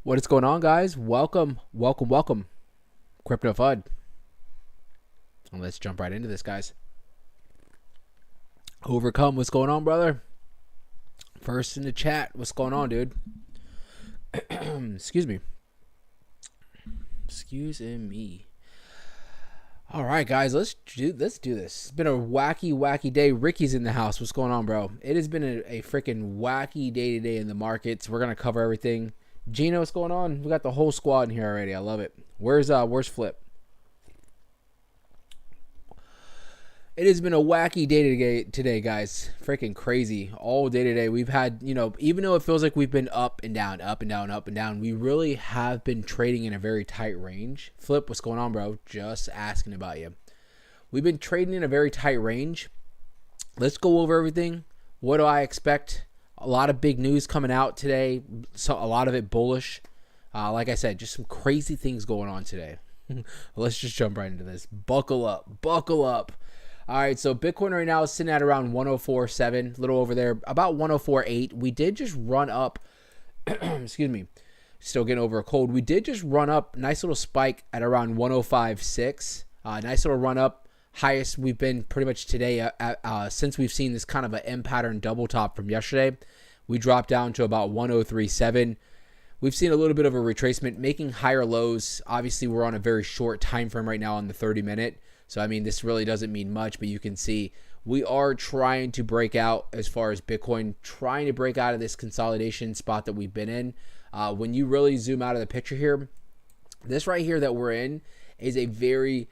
What is going on, guys? Welcome. Crypto FUD. And let's jump right into this, guys. Overcome, what's going on, brother? First in the chat, what's going on, dude? Excuse me. Excuse me. All right, guys, let's do this. It's been a wacky day. Ricky's in the house. What's going on, bro? It has been a freaking wacky day today in the markets. We're gonna cover everything. Gino, what's going on? We got the whole squad in here already. I love it. Where's Flip? It has been a wacky day today, guys. Freaking crazy. All day today. We've had, even though it feels like we've been up and down, we really have been trading in a very tight range. Flip, what's going on, bro? Just asking about you. We've been trading in a very tight range. Let's go over everything. What do I expect? A lot of big news coming out today. So a lot of it bullish. Like I said, just some crazy things going on today. Let's just jump right into this. Buckle up. All right, so Bitcoin right now is sitting at around 104.7, a little over there, about 104.8. We did just run up, excuse me, still getting over a cold. We did just run up, nice little spike at around 105.6. Nice little run up, highest we've been pretty much today since we've seen this kind of an M pattern double top from yesterday. We dropped down to about 103.7. We've seen a little bit of a retracement, making higher lows. Obviously, we're on a very short time frame right now on the 30-minute. So, I mean, this really doesn't mean much, but you can see we are trying to break out as far as Bitcoin, trying to break out of this consolidation spot that we've been in. When you really zoom out of the picture here, this right here that we're in is a very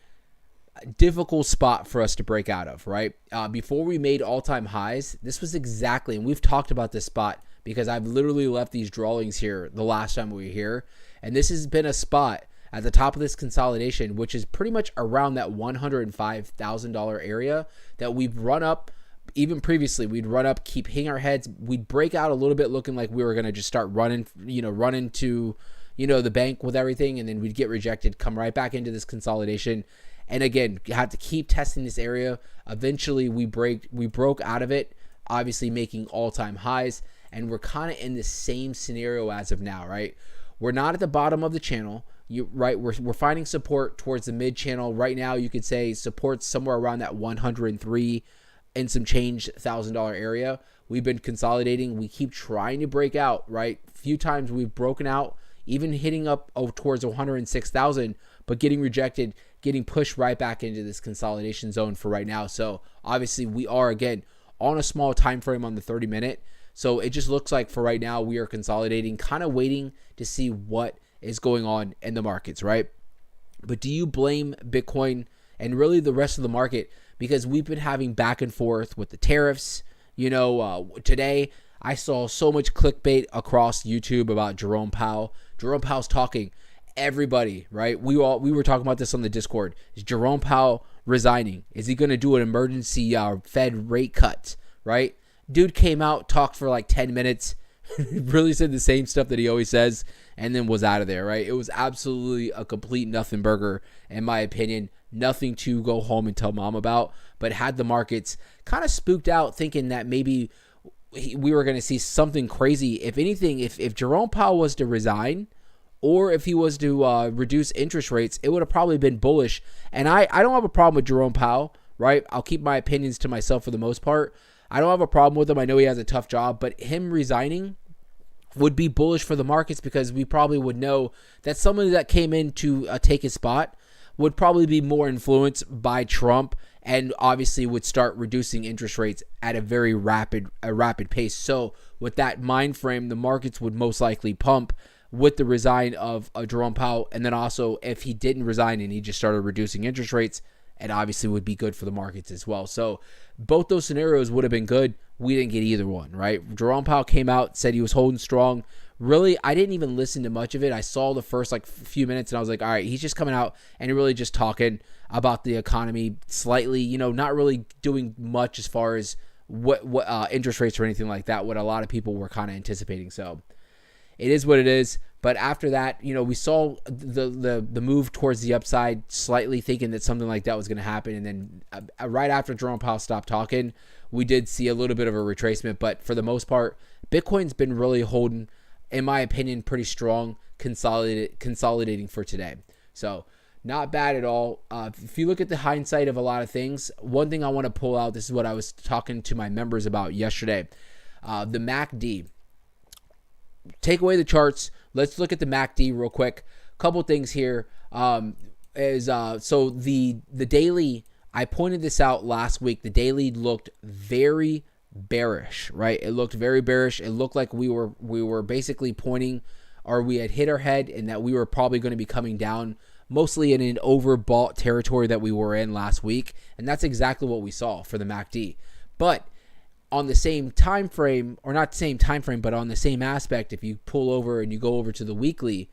difficult spot for us to break out of, right? Before we made all-time highs, this was exactly, and we've talked about this spot because I've literally left these drawings here the last time we were here, and this has been a spot at the top of this consolidation, which is pretty much around that $105,000 area that we've run up. Even previously, we'd run up, keep hitting our heads. We'd break out a little bit looking like we were going to just start running to, the bank with everything. And then we'd get rejected, come right back into this consolidation. And again, you have to keep testing this area. Eventually, we broke out of it, obviously making all-time highs. And we're kind of in the same scenario as of now, right? We're not at the bottom of the channel. We're finding support towards the mid channel right now. You could say support somewhere around that 103 and some change $1,000 area. We've been consolidating. We keep trying to break out, right? A few times we've broken out, even hitting up towards 106,000, but getting rejected, getting pushed right back into this consolidation zone for right now. So obviously we are again on a small time frame on the 30-minute. So it just looks like for right now we are consolidating, kind of waiting to see what is going on in the markets, right? But do you blame Bitcoin and really the rest of the market? Because we've been having back and forth with the tariffs. Today I saw so much clickbait across YouTube about Jerome Powell. Jerome Powell's talking. Everybody, right? We were talking about this on the Discord. Is Jerome Powell resigning? Is he going to do an emergency Fed rate cut, right? Dude came out, talked for like 10 minutes, really said the same stuff that he always says, and then was out of there, right? It was absolutely a complete nothing burger, in my opinion. Nothing to go home and tell mom about, but had the markets kind of spooked out thinking that maybe we were going to see something crazy. If anything, if Jerome Powell was to resign or if he was to reduce interest rates, it would have probably been bullish. And I don't have a problem with Jerome Powell, right? I'll keep my opinions to myself for the most part. I don't have a problem with him. I know he has a tough job, but him resigning would be bullish for the markets because we probably would know that somebody that came in to take his spot would probably be more influenced by Trump and obviously would start reducing interest rates at a very rapid pace. So with that mind frame, the markets would most likely pump with the resign of Jerome Powell. And then also if he didn't resign and he just started reducing interest rates, it obviously would be good for the markets as well. So both those scenarios would have been good. We didn't get either one, right? Jerome Powell came out, said he was holding strong. Really, I didn't even listen to much of it. I saw the first few minutes and I was like, all right, he's just coming out and really just talking about the economy slightly, not really doing much as far as what interest rates or anything like that, what a lot of people were kind of anticipating. So it is what it is. But after that, we saw the move towards the upside, slightly thinking that something like that was going to happen. And then right after Jerome Powell stopped talking, we did see a little bit of a retracement. But for the most part, Bitcoin's been really holding in my opinion, pretty strong consolidating for today. So not bad at all. If you look at the hindsight of a lot of things, one thing I want to pull out, this is what I was talking to my members about yesterday. The MACD. Take away the charts. Let's look at the MACD real quick. Couple things here. So the daily, I pointed this out last week. The daily looked very bearish, right? It looked very bearish. It looked like we were basically pointing, or we had hit our head, and that we were probably going to be coming down, mostly in an overbought territory that we were in last week, and that's exactly what we saw for the MACD. But on the same time frame, or not the same time frame, but on the same aspect, if you pull over and you go over to the weekly,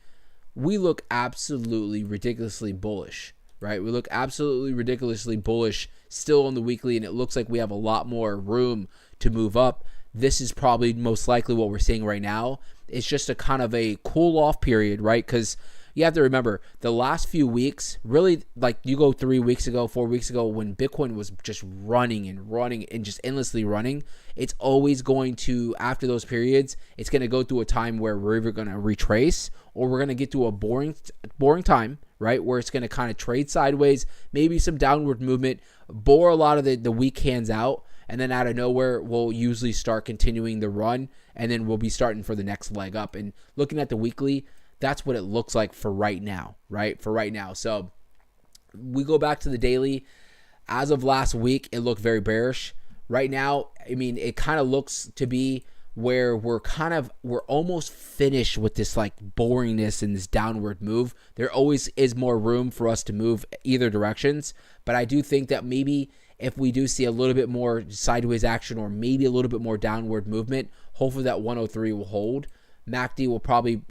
we look absolutely ridiculously bullish, right? We look absolutely ridiculously bullish still on the weekly, and it looks like we have a lot more room to move up. This is probably most likely what we're seeing right now. It's just a kind of a cool off period, right? Because you have to remember the last few weeks, really, like you go 3 weeks ago, 4 weeks ago, when Bitcoin was just running and just endlessly running, it's always going to, after those periods, it's going to go through a time where we're either going to retrace or we're going to get to a boring time, right? Where it's going to kind of trade sideways, maybe some downward movement, bore a lot of the weak hands out, and then out of nowhere, we'll usually start continuing the run, and then we'll be starting for the next leg up. And looking at the weekly, that's what it looks like for right now, right? For right now. So we go back to the daily. As of last week, it looked very bearish. Right now, I mean, it kind of looks to be where we're almost finished with this like boringness and this downward move. There always is more room for us to move either directions, but I do think that maybe if we do see a little bit more sideways action or maybe a little bit more downward movement, hopefully that 103 will hold. MACD will probably,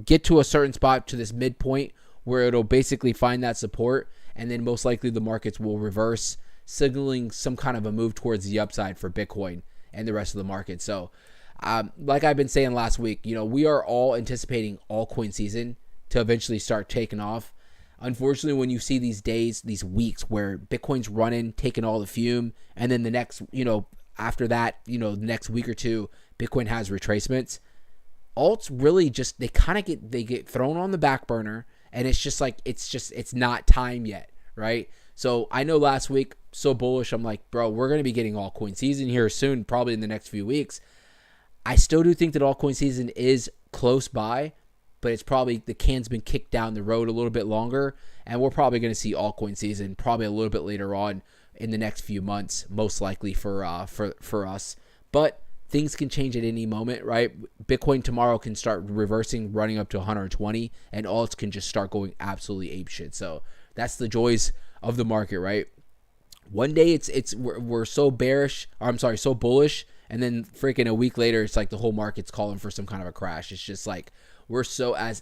get to a certain spot to this midpoint where it'll basically find that support, and then most likely the markets will reverse, signaling some kind of a move towards the upside for Bitcoin and the rest of the market. So like I've been saying last week, we are all anticipating altcoin season to eventually start taking off. Unfortunately, when you see these days, these weeks where Bitcoin's running, taking all the fume, and then the next, after that, the next week or two, Bitcoin has retracements, alts really just, they get thrown on the back burner, and it's not time yet, right? So I know last week, so bullish, I'm like, bro, we're going to be getting altcoin season here soon, probably in the next few weeks. I still do think that altcoin season is close by, but it's probably, the can's been kicked down the road a little bit longer, and we're probably going to see altcoin season probably a little bit later on in the next few months, most likely for us. But things can change at any moment, right? Bitcoin tomorrow can start reversing, running up to 120, and alts can just start going absolutely apeshit. So that's the joys of the market, right? One day we're so bearish, or I'm sorry, so bullish, and then freaking a week later, it's like the whole market's calling for some kind of a crash. It's just like we're so as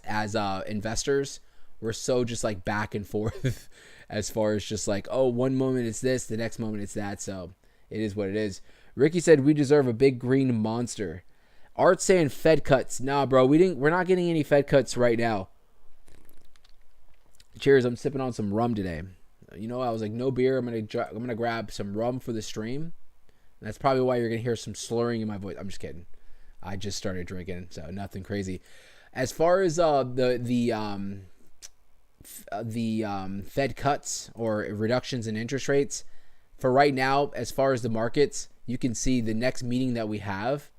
investors, we're so just like back and forth as far as just like, oh, one moment it's this, the next moment it's that. So it is what it is. Ricky said we deserve a big green monster. Art saying Fed cuts. Nah, bro, we're not getting any Fed cuts right now. Cheers. I'm sipping on some rum today. I was like, no beer. I'm gonna grab some rum for the stream. That's probably why you're gonna hear some slurring in my voice. I'm just kidding. I just started drinking, so nothing crazy. As far as the Fed cuts or reductions in interest rates, for right now, as far as the markets, you can see the next meeting that we have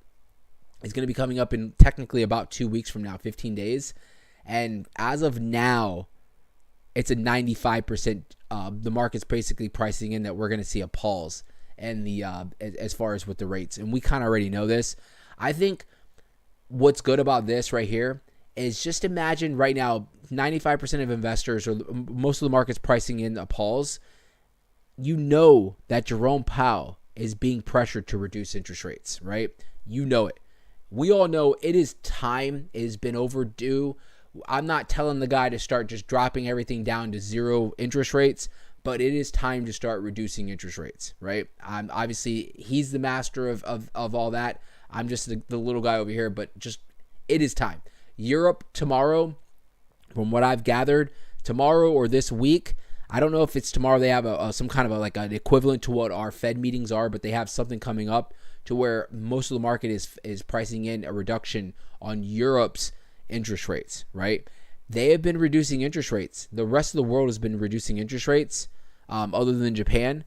is going to be coming up in technically about 2 weeks from now, 15 days. And as of now, it's a 95%. The market's basically pricing in that we're going to see a pause and as far as with the rates. And we kind of already know this. I think what's good about this right here is just imagine right now, 95% of investors or most of the market's pricing in a pause. That Jerome Powell is being pressured to reduce interest rates, right? It. We all know it is time. It has been overdue. I'm not telling the guy to start just dropping everything down to zero interest rates, but it is time to start reducing interest rates, right? Obviously, he's the master of all that. I'm just the little guy over here, but just it is time. Europe tomorrow, from what I've gathered, tomorrow or this week, I don't know if it's tomorrow they have some kind of like an equivalent to what our Fed meetings are, but they have something coming up to where most of the market is pricing in a reduction on Europe's interest rates, right? They have been reducing interest rates. The rest of the world has been reducing interest rates, other than Japan.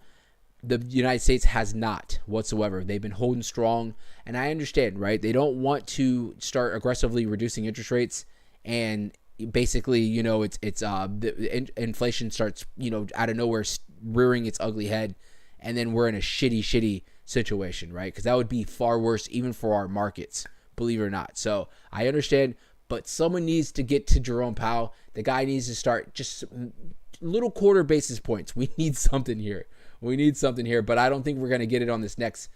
The United States has not whatsoever. They've been holding strong, and I understand, right? They don't want to start aggressively reducing interest rates, and basically, inflation starts, out of nowhere rearing its ugly head, and then we're in a shitty situation, right? Because that would be far worse even for our markets, believe it or not. So I understand, but someone needs to get to Jerome Powell. The guy needs to start just little quarter basis points. We need something here. But I don't think we're going to get it on this next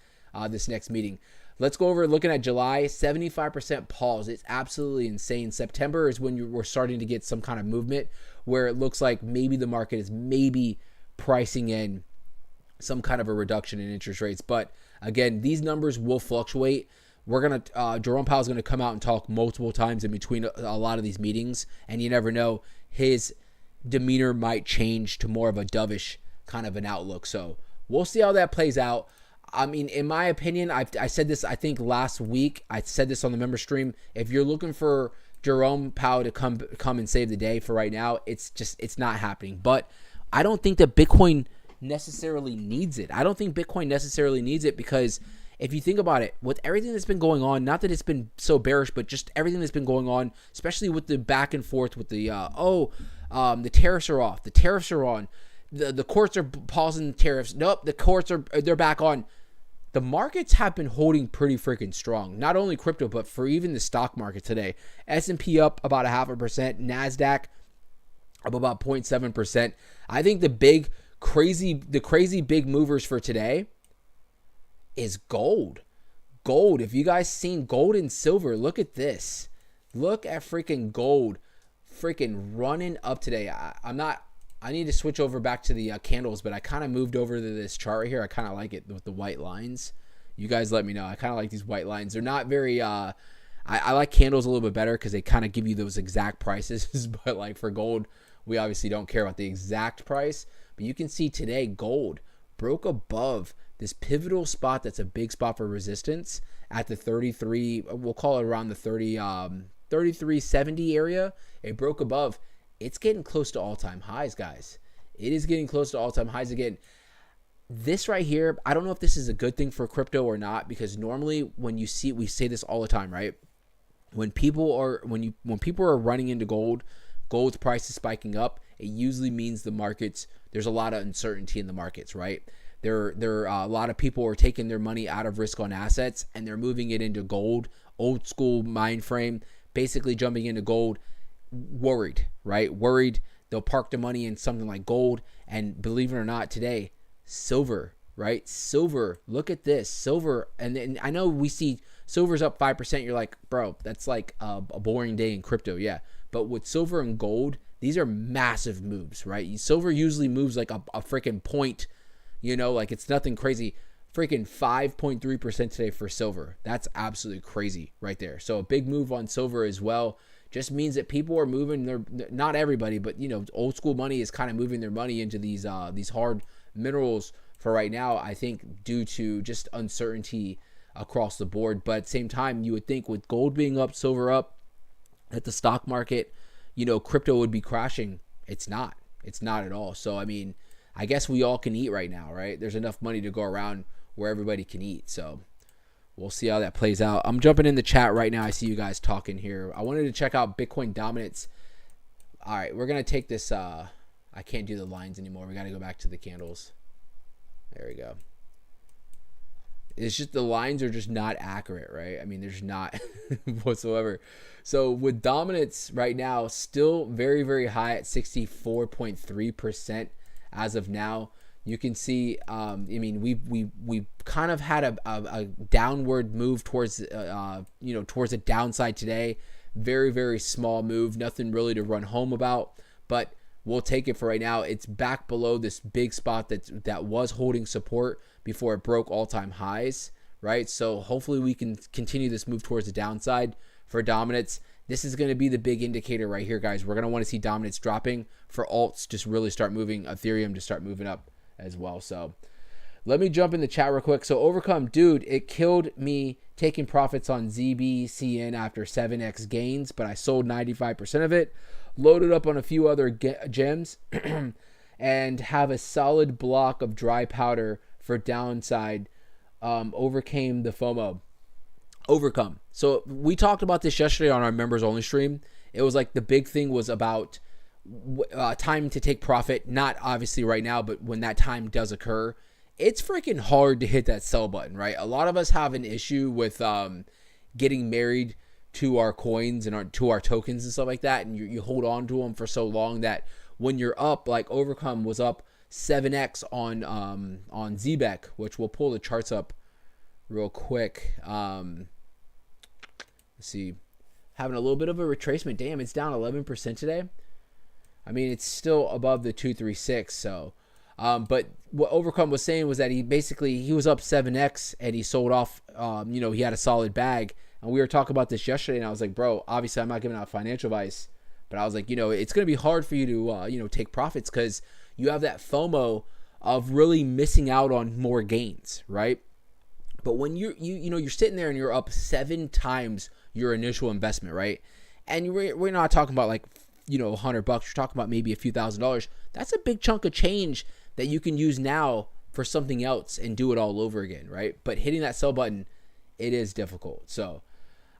meeting. Let's go over looking at July. 75% pause. It's absolutely insane. September is when we're starting to get some kind of movement where it looks like maybe the market is maybe pricing in some kind of a reduction in interest rates. But again, these numbers will fluctuate. Jerome Powell's going to come out and talk multiple times in between a lot of these meetings, and you never know, his demeanor might change to more of a dovish kind of an outlook. So we'll see how that plays out. I mean, in my opinion, I said this, I think last week, I said this on the member stream. If you're looking for Jerome Powell to come and save the day for right now, it's not happening. But I don't think that Bitcoin necessarily needs it. I don't think Bitcoin necessarily needs it, because if you think about it, with everything that's been going on, not that it's been so bearish, but just everything that's been going on, especially with the back and forth with the the tariffs are off, the tariffs are on, the courts are pausing the tariffs. Nope, the courts they're back on. The markets have been holding pretty freaking strong. Not only crypto, but for even the stock market today. S&P up about 0.5%, Nasdaq up about 0.7%. I think the crazy big movers for today is gold. Gold. If you guys seen gold and silver, look at this. Look at freaking gold freaking running up today. I need to switch over back to the candles, but I kind of moved over to this chart right here. I kind of like it with the white lines. You guys let me know. I kind of like these white lines. They're not very, I like candles a little bit better because they kind of give you those exact prices. But like for gold, we obviously don't care about the exact price. But you can see today gold broke above this pivotal spot that's a big spot for resistance at the 33, we'll call it around the 33.70 area. It broke above. It's getting close to all-time highs, guys. It is getting close to all-time highs again. This right here, I don't know if this is a good thing for crypto or not, because normally when you see, we say this all the time, right? When people are running into gold's price is spiking up, it usually means there's a lot of uncertainty in the markets, right? There are a lot of people are taking their money out of risk on assets and they're moving it into gold, old school mind frame, basically jumping into gold, worried, right? Worried they'll park the money in something like gold. And believe it or not, today, silver, right? Silver, look at this, silver. And I know we see silver's up 5%. You're like, bro, that's like a boring day in crypto. Yeah. But with silver and gold, these are massive moves, right? Silver usually moves like a freaking point, like it's nothing crazy. Freaking 5.3% today for silver. That's absolutely crazy right there. So a big move on silver as well. Just means that people are moving not everybody, but old school money is kind of moving their money into these hard minerals for right now, I think due to just uncertainty across the board. But at the same time, you would think with gold being up, silver up, that the stock market, crypto would be crashing. It's not at all. So, I mean, I guess we all can eat right now, right? There's enough money to go around where everybody can eat. So we'll see how that plays out. I'm jumping in the chat right now. I see you guys talking here. I wanted to check out Bitcoin dominance. All right, we're going to take this. I can't do the lines anymore. We got to go back to the candles. There we go. It's just the lines are just not accurate, right? I mean, there's not whatsoever. So with dominance right now, still very, very high at 64.3% as of now. You can see, I mean, we kind of had a downward move towards a downside today. Very, very small move. Nothing really to run home about, but we'll take it for right now. It's back below this big spot that was holding support before it broke all-time highs, right? So hopefully we can continue this move towards the downside for dominance. This is going to be the big indicator right here, guys. We're going to want to see dominance dropping for alts to really start moving, Ethereum to start moving up as well. So Let me jump in the chat real quick. So Overcome, dude, it killed me taking profits on ZBCN after 7x gains, but I sold 95% of it, loaded up on a few other gems, and have a solid block of dry powder for downside. Overcame the FOMO. Overcome. So we talked about this yesterday on our members only stream. It was like the big thing was about time to take profit. Not obviously right now, but when that time does occur, it's freaking hard to hit that sell button, right? A lot of us have an issue with getting married to our coins and to our tokens and stuff like that, and you hold on to them for so long that when you're up, like Overcome was up 7x on ZBEC, which we'll pull the charts up real quick. Let's see, having a little bit of a retracement. Damn, it's down 11% today. I mean, it's still above the 236. So, but what Overcome was saying was that he was up 7x and he sold off. He had a solid bag, and we were talking about this yesterday. And I was like, bro, obviously I'm not giving out financial advice, but I was like, it's going to be hard for you to take profits because you have that FOMO of really missing out on more gains, right? But when you're sitting there and you're up 7 times your initial investment, right? And we're not talking about like $100. You're talking about maybe a few $1,000s. That's a big chunk of change that you can use now for something else and do it all over again, right? But hitting that sell button, it is difficult. So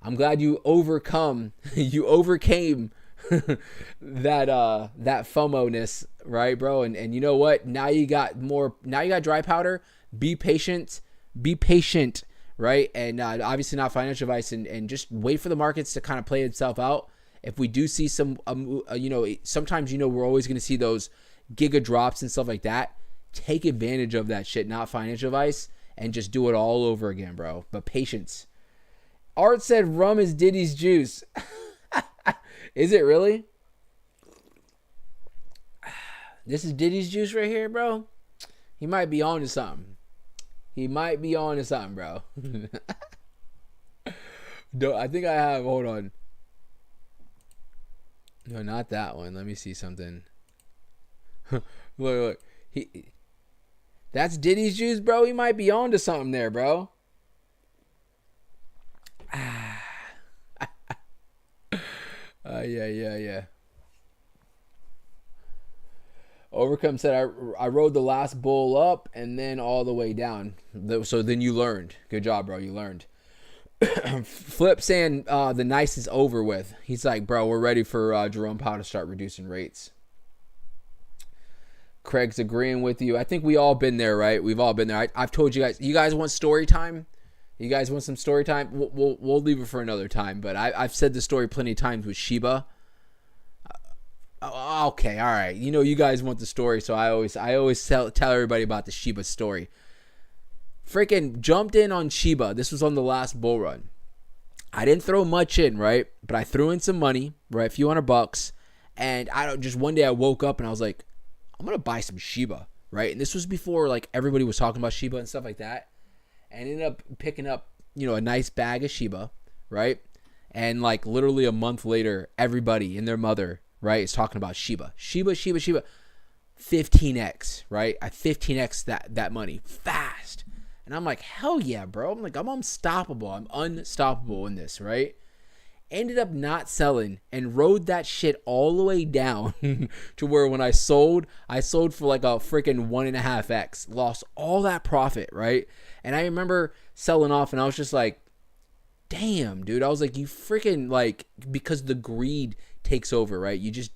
I'm glad you overcame that FOMO-ness, right, bro? And you know what? Now you got dry powder. Be patient, right? And obviously not financial advice, and just wait for the markets to kind of play itself out. If we do see some, sometimes, we're always going to see those giga drops and stuff like that. Take advantage of that shit, not financial advice, and just do it all over again, bro. But patience. Art said rum is Diddy's juice. Is it really? This is Diddy's juice right here, bro. He might be on to something. Bro. I think I have, hold on. No, not that one. Let me see something. Look. That's Diddy's juice, bro. He might be on to something there, bro. Yeah. Overcome said, I rode the last bull up and then all the way down. So then you learned. Good job, bro. You learned. Flip saying the nice is over with. He's like, bro, we're ready for Jerome Powell to start reducing rates. Craig's agreeing with you. I think we all been there, right? We've all been there. I've told you guys. You guys want story time? You guys want some story time? We'll leave it for another time. But I've said the story plenty of times with Shiba. Okay, all right. You guys want the story, so I always tell everybody about the Shiba story. Freaking jumped in on Shiba. This was on the last bull run. I didn't throw much in, right? But I threw in some money, right? A few $100. And just one day I woke up and I was like, I'm going to buy some Shiba, right? And this was before like everybody was talking about Shiba and stuff like that. And ended up picking up, a nice bag of Shiba, right? And like literally a month later, everybody and their mother, right, is talking about Shiba. 15x, right? I 15x that money fast. And I'm like, hell yeah, bro. I'm like, I'm unstoppable. I'm unstoppable in this, right? Ended up not selling and rode that shit all the way down to where when I sold for like a freaking 1.5x. Lost all that profit, right? And I remember selling off and I was just like, damn, dude. I was like, you freaking like, because the greed takes over, right? You just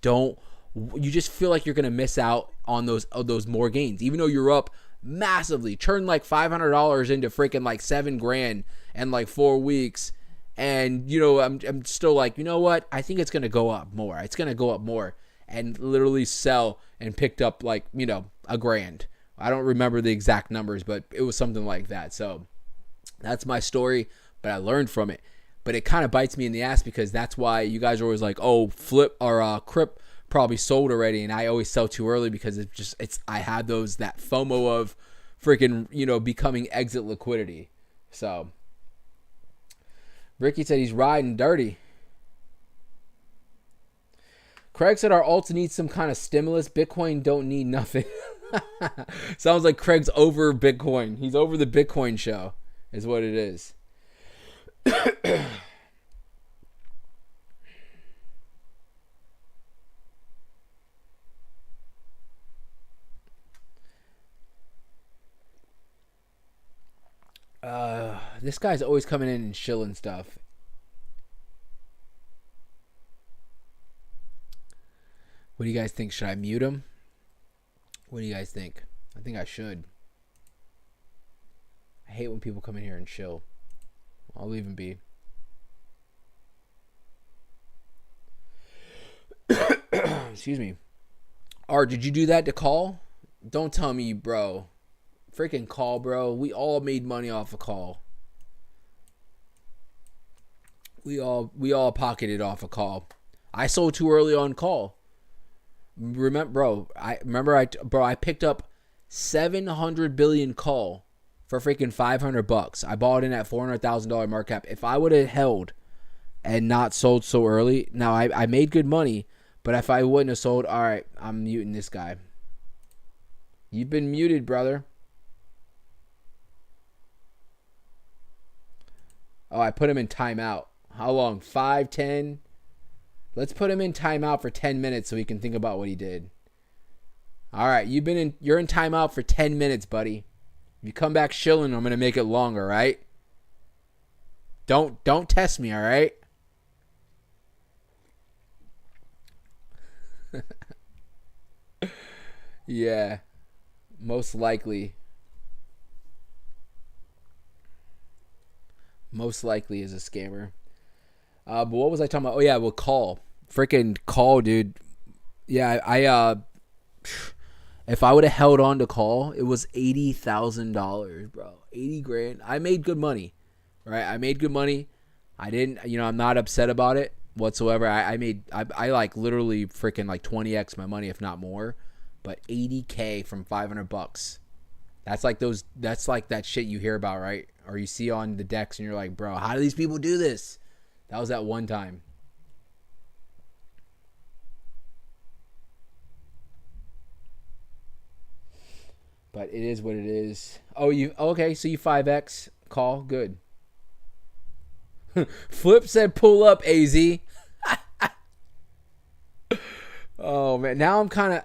feel like you're going to miss out on those more gains. Even though you're up massively, turned like $500 into freaking like $7,000 in like 4 weeks. And, I'm still like, you know what? I think it's going to go up more. It's going to go up more. And literally sell and picked up like, $1,000. I don't remember the exact numbers, but it was something like that. So that's my story, but I learned from it. But it kind of bites me in the ass because that's why you guys are always like, oh, Flip or Crip probably sold already. And I always sell too early because I had that FOMO of freaking, becoming exit liquidity. So Ricky said he's riding dirty. Craig said our alts need some kind of stimulus. Bitcoin don't need nothing. Sounds like Craig's over Bitcoin. He's over the Bitcoin show, is what it is. This guy's always coming in and shilling stuff. What do you guys think? Should I mute him? What do you guys think? I think I should. I hate when people come in here and chill. I'll leave him be. Excuse me. Art, did you do that to call? Don't tell me, bro. Freaking call, bro. We all made money off a call. We all pocketed off a call. I sold too early on call. Remember, bro, I picked up 700 billion call for freaking $500. I bought in at $400,000 market cap. If I would have held and not sold so early, now I made good money, but if I wouldn't have sold, all right, I'm muting this guy. You've been muted, brother. Oh, I put him in timeout. How long? 5, 10? Let's put him in timeout for 10 minutes so he can think about what he did. All right, you're in timeout for 10 minutes, buddy. If you come back shilling, I'm going to make it longer, right? Don't test me, all right? Yeah. Most likely. Most likely is a scammer. But what was I talking about? Oh, yeah, well, call. Freaking call, dude. Yeah, if I would have held on to call, it was $80,000, bro. 80 grand. I made good money, right? I made good money. I didn't, I'm not upset about it whatsoever. I like literally freaking like 20x my money, if not more. But $80K from $500. That's like that shit you hear about, right? Or you see on the decks and you're like, bro, how do these people do this? That was that one time. But it is what it is. Oh, okay, so you 5x call, good. Flip said pull up, AZ. Oh man, now I'm kind of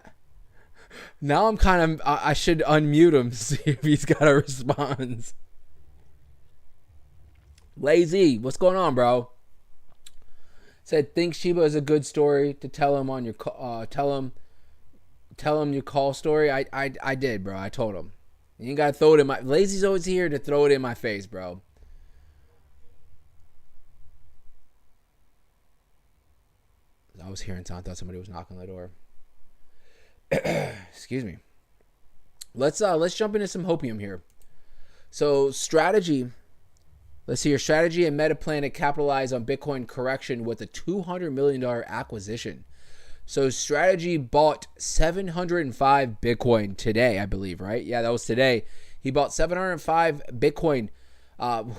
I should unmute him, see if he's got a response. Lazy, what's going on, bro? Said think Shiba is a good story to tell him on your tell him your call story. I did, bro. I told him. You ain't gotta throw it in my Lazy's always here to throw it in my face, bro. I was hearing sound. I thought somebody was knocking on the door. Excuse me. Let's jump into some hopium here. So strategy. Let's see your strategy and Metaplanet capitalize on Bitcoin correction with a $200 million acquisition. So strategy bought 705 Bitcoin today, I believe, right? Yeah, that was today. He bought 705 Bitcoin.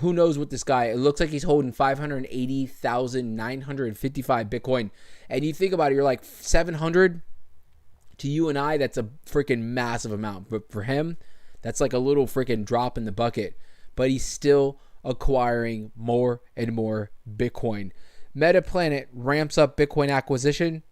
Who knows what this guy, it looks like he's holding 580,955 Bitcoin. And you think about it, you're like 700 to you and I, that's a freaking massive amount. But for him, that's like a little freaking drop in the bucket. But he's still acquiring more and more Bitcoin. Metaplanet ramps up Bitcoin acquisition.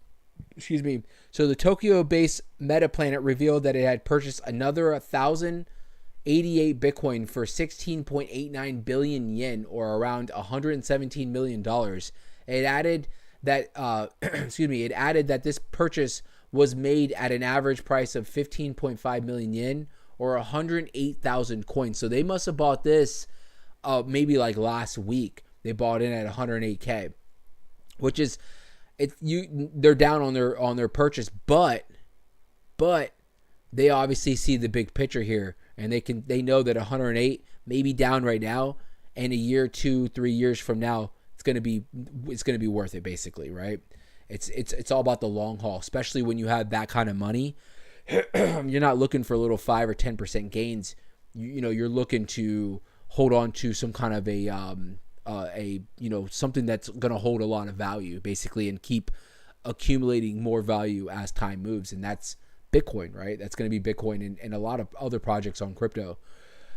Excuse me. So the Tokyo-based Metaplanet revealed that it had purchased another 1,088 Bitcoin for 16.89 billion yen, or around $117 million. It added that it added that this purchase was made at an average price of 15.5 million yen, or 108,000 coins. So they must have bought this maybe like last week. They bought in at 108K, which is they're down on their purchase, but they obviously see the big picture here, and they know that 108 may be down right now, and a year, 2, 3 years from now, it's gonna be worth it, basically, right? It's all about the long haul, especially when you have that kind of money. You're not looking for a little 5 or 10% gains. You're looking to hold on to some kind of something that's going to hold a lot of value, basically, and keep accumulating more value as time moves. And that's Bitcoin, right? That's going to be Bitcoin and a lot of other projects on crypto.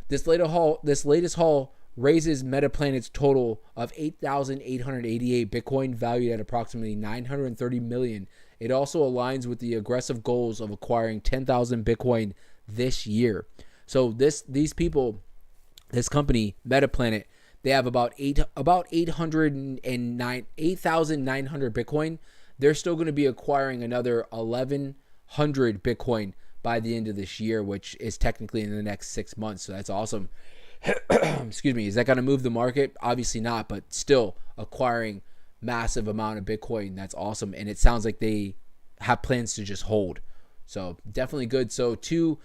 This latest haul raises Metaplanet's total of 8,888 Bitcoin, valued at approximately 930 million. It also aligns with the aggressive goals of acquiring 10,000 Bitcoin this year. So this company, Metaplanet, they have about 8,900 Bitcoin. They're still going to be acquiring another 1,100 Bitcoin by the end of this year, which is technically in the next 6 months. So that's awesome. Excuse me. Is that going to move the market? Obviously not, but still acquiring massive amount of Bitcoin. That's awesome. And it sounds like they have plans to just hold. So definitely good. So two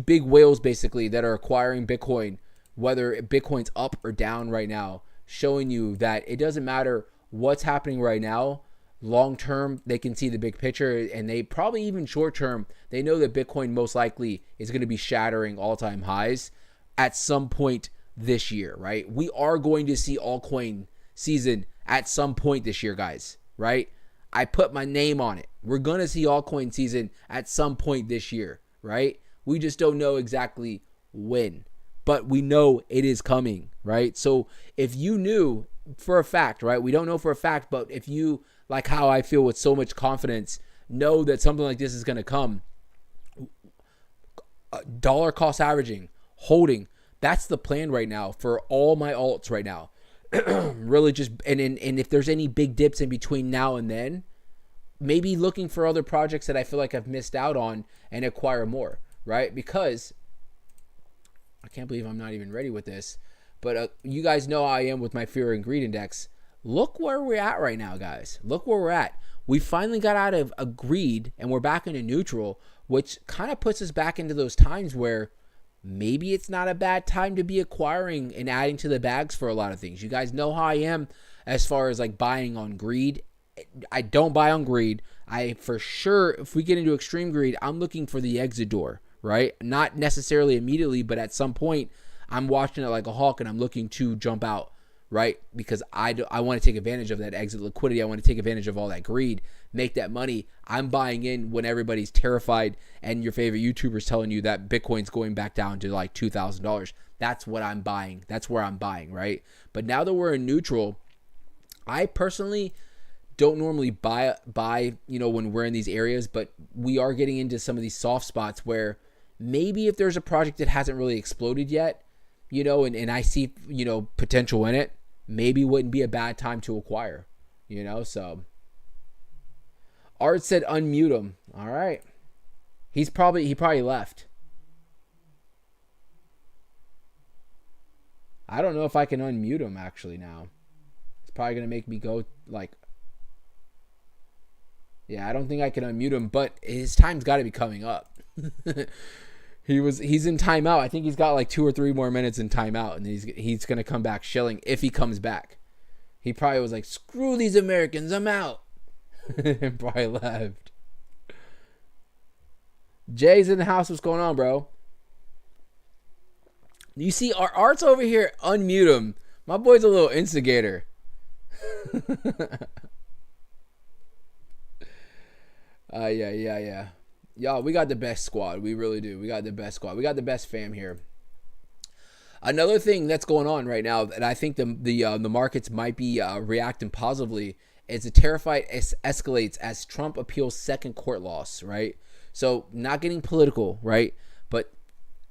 big whales basically that are acquiring Bitcoin, whether Bitcoin's up or down right now, showing you that it doesn't matter what's happening right now. Long term, they can see the big picture, and they probably even short term, they know that Bitcoin most likely is going to be shattering all-time highs at some point this year, right? We are going to see altcoin season at some point this year, guys, right? I put my name on it. We're going to see altcoin season at some point this year, right? We just don't know exactly when, but we know it is coming, right? So if you knew for a fact, right? We don't know for a fact, but if you, like how I feel with so much confidence, know that something like this is going to come, dollar cost averaging, holding, that's the plan right now for all my alts right now. Really just, and if there's any big dips in between now and then, maybe looking for other projects that I feel like I've missed out on and acquire more, right? Because I can't believe I'm not even ready with this, but you guys know how I am with my fear and greed index. Look where we're at right now, guys. Look where we're at. We finally got out of a greed and we're back into neutral, which kind of puts us back into those times where maybe it's not a bad time to be acquiring and adding to the bags for a lot of things. You guys know how I am as far as like buying on greed. I don't buy on greed. I for sure, if we get into extreme greed, I'm looking for the exit door, right? Not necessarily immediately, but at some point I'm watching it like a hawk and I'm looking to jump out, right? Because I want to take advantage of that exit liquidity. I want to take advantage of all that greed, make that money. I'm buying in when everybody's terrified and your favorite YouTuber's telling you that Bitcoin's going back down to like $2,000. That's what I'm buying. That's where I'm buying, right? But now that we're in neutral, I personally don't normally buy, when we're in these areas, but we are getting into some of these soft spots where maybe if there's a project that hasn't really exploded yet, and I see, potential in it, maybe wouldn't be a bad time to acquire, so. Art said unmute him. All right. He probably left. I don't know if I can unmute him actually now. It's probably going to make me go like, yeah, I don't think I can unmute him, but his time's got to be coming up. He's in timeout. I think he's got like 2 or 3 more minutes in timeout, and he's going to come back shilling if he comes back. He probably was like, screw these Americans, I'm out. And probably left. Jay's in the house. What's going on, bro? You see, our Art's over here. Unmute him. My boy's a little instigator. Yeah. Y'all, we got the best squad. We really do. We got the best squad. We got the best fam here. Another thing that's going on right now, and I think the markets might be reacting positively, is the tariff fight escalates as Trump appeals second court loss, right? So not getting political, right? But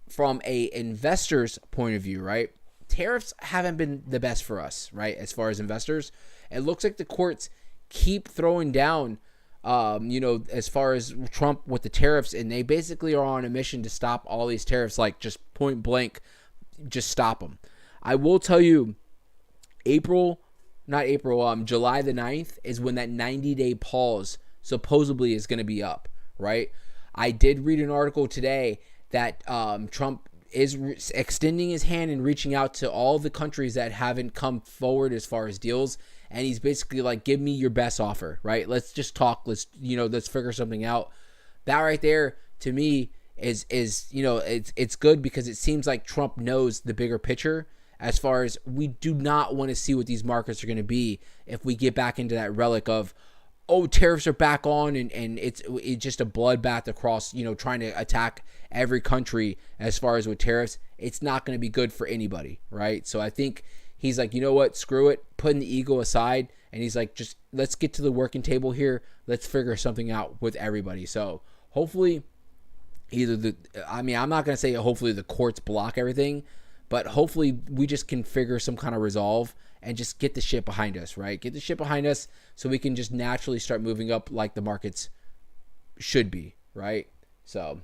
from a investor's point of view, right? Tariffs haven't been the best for us, right? As far as investors, it looks like the courts keep throwing down, as far as Trump with the tariffs, and they basically are on a mission to stop all these tariffs, like just point blank, just stop them. I will tell you, July the 9th is when that 90-day pause supposedly is going to be up, right? I did read an article today that Trump is extending his hand and reaching out to all the countries that haven't come forward as far as deals. And he's basically like, give me your best offer, right? Let's just talk. Let's figure something out. That right there to me is it's good because it seems like Trump knows the bigger picture. As far as we do not want to see what these markets are going to be if we get back into that relic of oh, tariffs are back on, and it's just a bloodbath across, trying to attack every country as far as with tariffs. It's not going to be good for anybody, right? So I think he's like, you know what, screw it, putting the ego aside, and he's like, just let's get to the working table here. Let's figure something out with everybody. So hopefully, I'm not going to say hopefully the courts block everything, but hopefully we just can figure some kind of resolve and just get the shit behind us, right? Get the shit behind us so we can just naturally start moving up like the markets should be, right? So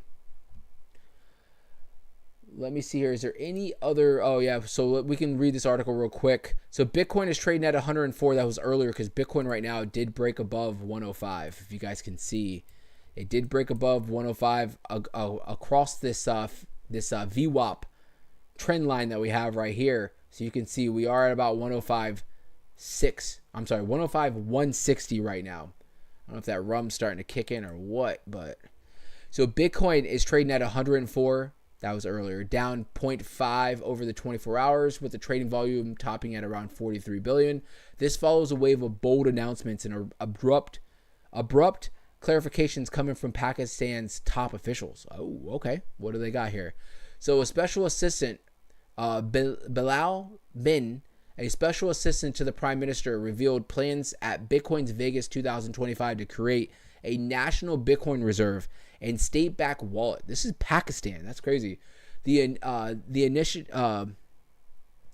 let me see here. Is there any other? Oh, yeah. So we can read this article real quick. So Bitcoin is trading at 104. That was earlier because Bitcoin right now did break above 105. If you guys can see, it did break above 105 across this VWAP trend line that we have right here. So you can see we are at about 105.160 right now. I don't know if that rum's starting to kick in or what, but so Bitcoin is trading at 104. That was earlier, down 0.5 over the 24 hours with the trading volume topping at around 43 billion. This follows a wave of bold announcements and abrupt clarifications coming from Pakistan's top officials. Oh, okay. What do they got here? So a special assistant, Bilal Bin, a special assistant to the prime minister, revealed plans at Bitcoin's Vegas 2025 to create a national Bitcoin reserve and state-backed wallet. This is Pakistan. That's crazy. The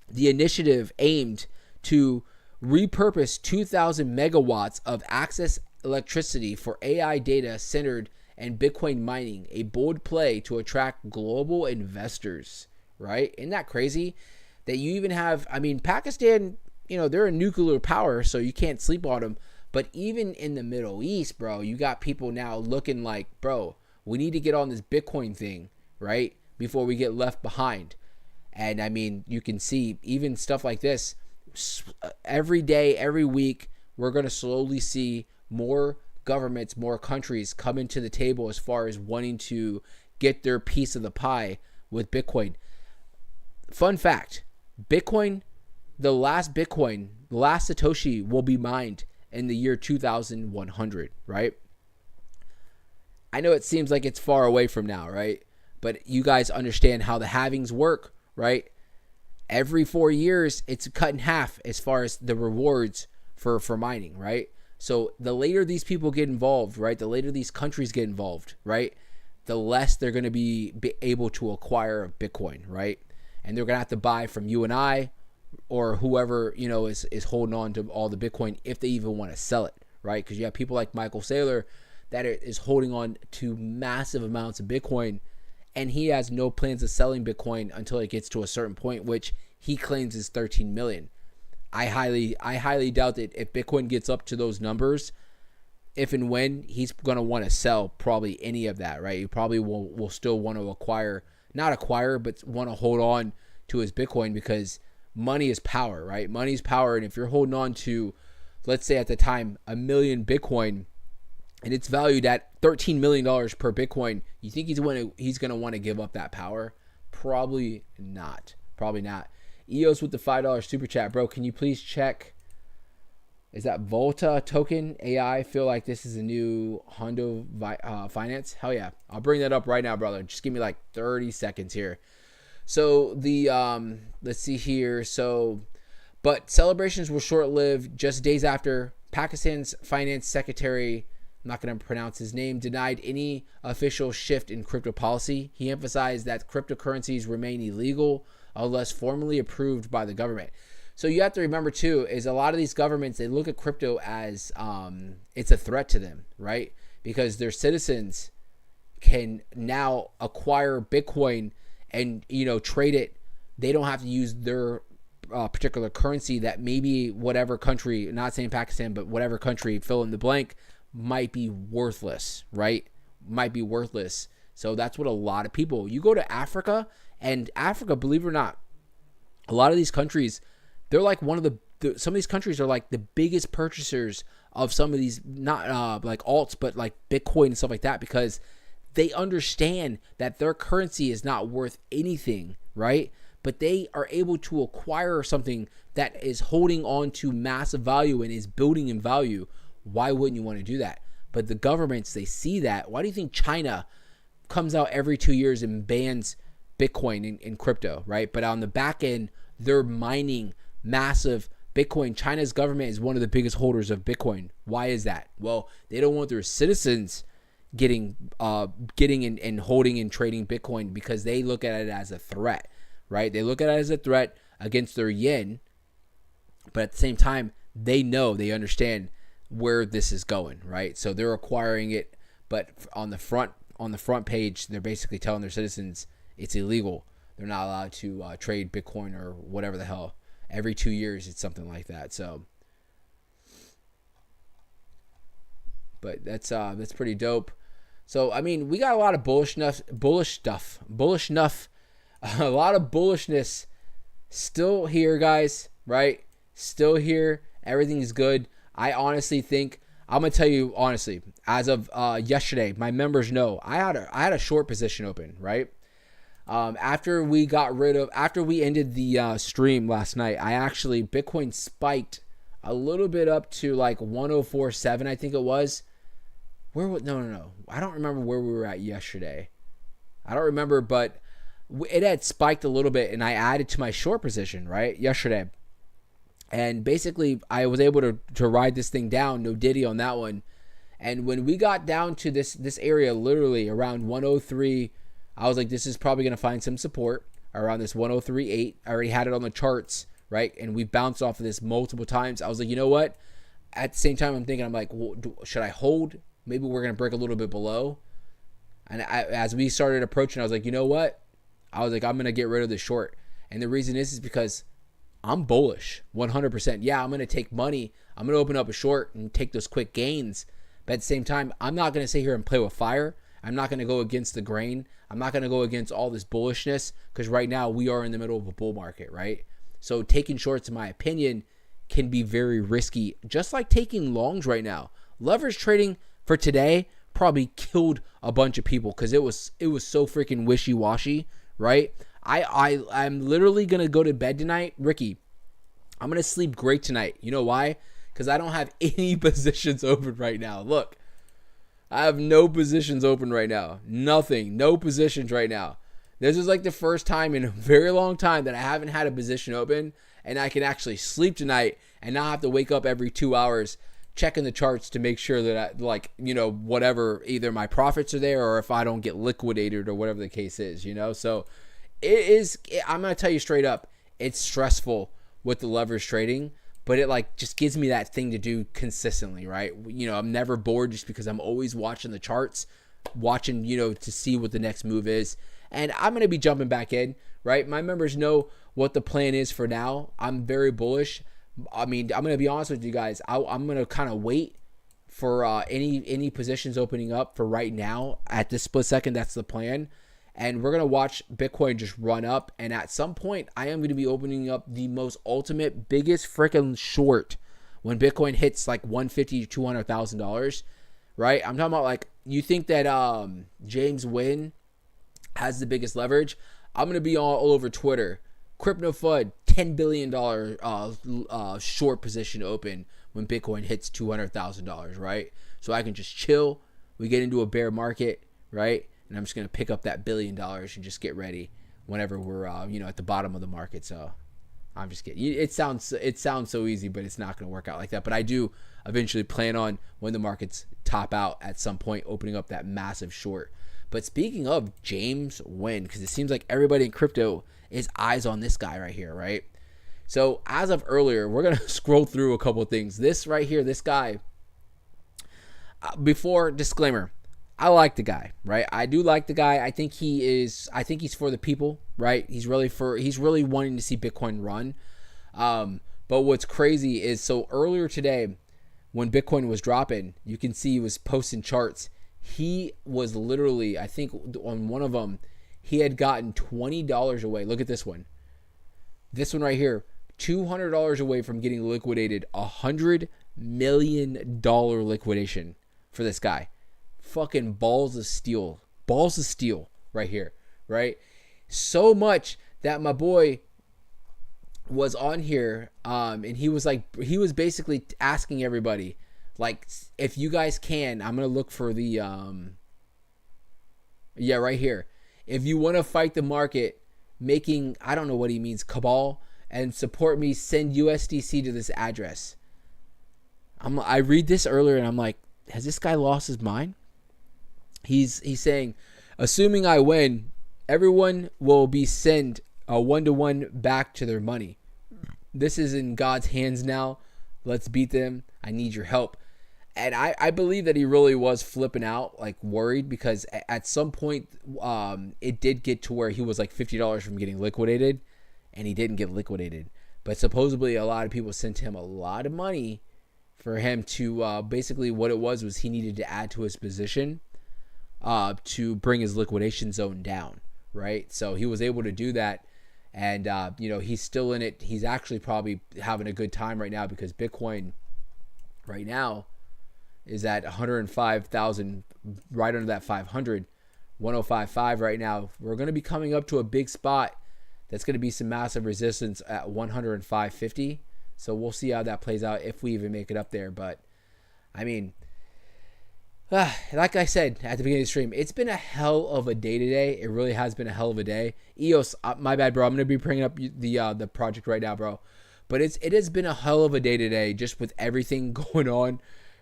initiative aimed to repurpose 2,000 megawatts of access electricity for AI data centered and Bitcoin mining, a bold play to attract global investors, right? Isn't that crazy? That you even have, Pakistan, they're a nuclear power, so you can't sleep on them. But even in the Middle East, bro, you got people now looking like, bro, we need to get on this Bitcoin thing, right? Before we get left behind. And you can see even stuff like this every day, every week, we're going to slowly see more governments, more countries come into the table as far as wanting to get their piece of the pie with Bitcoin. Fun fact, Bitcoin, the last Satoshi will be mined in the year 2100, right? I know it seems like it's far away from now, right? But you guys understand how the halvings work, right? Every 4 years, it's cut in half as far as the rewards for mining, right? So the later these people get involved, right? The later these countries get involved, right? The less they're going to be able to acquire Bitcoin, right? And they're going to have to buy from you and I or whoever, is holding on to all the Bitcoin if they even want to sell it, right? Because you have people like Michael Saylor that is holding on to massive amounts of Bitcoin, and he has no plans of selling Bitcoin until it gets to a certain point, which he claims is 13 million. I highly doubt that if Bitcoin gets up to those numbers, if and when, he's going to want to sell probably any of that, right? He probably will still want to not acquire, but want to hold on to his Bitcoin because money is power, right? Money is power. And if you're holding on to, let's say at the time, 1 million Bitcoin, and it's valued at $13 million per Bitcoin, you think he's going to want to give up that power? Probably not. EOS with the $5 super chat. Bro, can you please check? Is that Volta token AI? Feel like this is a new Hondo Finance? Hell yeah. I'll bring that up right now, brother. Just give me like 30 seconds here. So let's see here. But celebrations were short-lived. Just days after, Pakistan's finance secretary, I'm not going to pronounce his name, denied any official shift in crypto policy. He emphasized that cryptocurrencies remain illegal unless formally approved by the government. So you have to remember too, is a lot of these governments, they look at crypto as it's a threat to them, right? Because their citizens can now acquire Bitcoin and, trade it. They don't have to use their particular currency that maybe whatever country, not saying Pakistan, but whatever country, fill in the blank, might be worthless, right? Might be worthless. So that's what a lot of people, you go to Africa, and Africa, believe it or not, a lot of these countries, they're like some of these countries are like the biggest purchasers of some of these, not like alts, but like Bitcoin and stuff like that, because they understand that their currency is not worth anything, right? But they are able to acquire something that is holding on to massive value and is building in value Why wouldn't you want to do that? But the governments, they see that. Why do you think China comes out every 2 years and bans Bitcoin in crypto, right? But on the back end, they're mining massive Bitcoin. China's government is one of the biggest holders of Bitcoin. Why is that? Well, they don't want their citizens getting and holding and trading Bitcoin because they look at it as a threat, right? They look at it as a threat against their yen, but at the same time, they understand where this is going, right? So they're acquiring it, but on the front page, they're basically telling their citizens it's illegal. They're not allowed to trade Bitcoin or whatever the hell. Every 2 years, it's something like that. So, but that's pretty dope. So, I mean, we got a lot of bullish stuff, a lot of bullishness still here, guys, right? Still here. Everything's good. I honestly think, I'm going to tell you honestly, as of yesterday, my members know I had a short position open, right? After we ended the stream last night, Bitcoin spiked a little bit up to like 104.7, I think it was. No. I don't remember where we were at yesterday. I don't remember, but it had spiked a little bit, and I added to my short position, right, yesterday. And basically, I was able to ride this thing down, no diddy on that one. And when we got down to this area, literally around 103, I was like, this is probably going to find some support around this 103.8. I already had it on the charts, right? And we bounced off of this multiple times. I was like, you know what? At the same time, I'm like, well, should I hold? Maybe we're going to break a little bit below. And as we started approaching, I was like, you know what? I was like, I'm going to get rid of the short. And the reason is because I'm bullish 100%. Yeah, I'm going to take money. I'm going to open up a short and take those quick gains. But at the same time, I'm not going to sit here and play with fire. I'm not going to go against the grain. I'm not going to go against all this bullishness because right now we are in the middle of a bull market, right? So taking shorts, in my opinion, can be very risky, just like taking longs right now. Leverage trading for today probably killed a bunch of people because it was so freaking wishy-washy, right? I'm literally going to go to bed tonight. Ricky, I'm going to sleep great tonight. You know why? Because I don't have any positions open right now. Look, I have no positions open right now. Nothing. No positions right now. This is like the first time in a very long time that I haven't had a position open and I can actually sleep tonight and not have to wake up every 2 hours checking the charts to make sure that whatever, either my profits are there or if I don't get liquidated or whatever the case is, So I'm going to tell you straight up, it's stressful with the leverage trading, but it just gives me that thing to do consistently, right? I'm never bored just because I'm always watching the charts, watching, to see what the next move is. And I'm going to be jumping back in, right? My members know what the plan is for now. I'm very bullish. I mean, I'm going to be honest with you guys. I'm going to kind of wait for any positions opening up for right now. At this split second, that's the plan. And we're going to watch Bitcoin just run up. And at some point, I am going to be opening up the most ultimate, biggest freaking short when Bitcoin hits like $150,000 to $200,000, right? I'm talking about you think that James Wynn has the biggest leverage? I'm going to be all over Twitter. Crypto FUD, $10 billion short position open when Bitcoin hits $200,000, right? So I can just chill. We get into a bear market, right? And I'm just going to pick up that $1 billion and just get ready whenever we're, at the bottom of the market. So I'm just kidding. It sounds so easy, but it's not going to work out like that. But I do eventually plan on, when the markets top out at some point, opening up that massive short. But speaking of James Wynn, because it seems like everybody in crypto is eyes on this guy right here, right? So as of earlier, we're going to scroll through a couple of things. This right here, this guy, before disclaimer, I like the guy, right? I do like the guy. I think he's for the people, right? He's really wanting to see Bitcoin run. But what's crazy is, so earlier today, when Bitcoin was dropping, you can see he was posting charts. He was literally, I think on one of them, he had gotten $20 away. Look at this one. This one right here, $200 away from getting liquidated. $100 million liquidation for this guy. Fucking balls of steel right here, right? So much that my boy was on here, and he was basically asking everybody, Like, if you guys can, I'm going to look for the, yeah, right here. If you want to fight the market, making, I don't know what he means, cabal, and support me, send USDC to this address. I read this earlier and I'm like, has this guy lost his mind? He's saying, assuming I win, everyone will be sent a 1-to-1 back to their money. This is in God's hands now. Let's beat them. I need your help. And I believe that he really was flipping out, like worried, because at some point it did get to where he was like $50 from getting liquidated, and he didn't get liquidated. But supposedly a lot of people sent him a lot of money for him to basically, what it was he needed to add to his position to bring his liquidation zone down, right? So he was able to do that. And, he's still in it. He's actually probably having a good time right now, because Bitcoin right now is at 105,000, right under that 500, 105.5 right now. We're going to be coming up to a big spot that's going to be some massive resistance at 105.50. So we'll see how that plays out, if we even make it up there. But, I mean, like I said at the beginning of the stream, it's been a hell of a day today. It really has been a hell of a day. EOS, my bad, bro. I'm going to be bringing up the project right now, bro. But it has been a hell of a day today, just with everything going on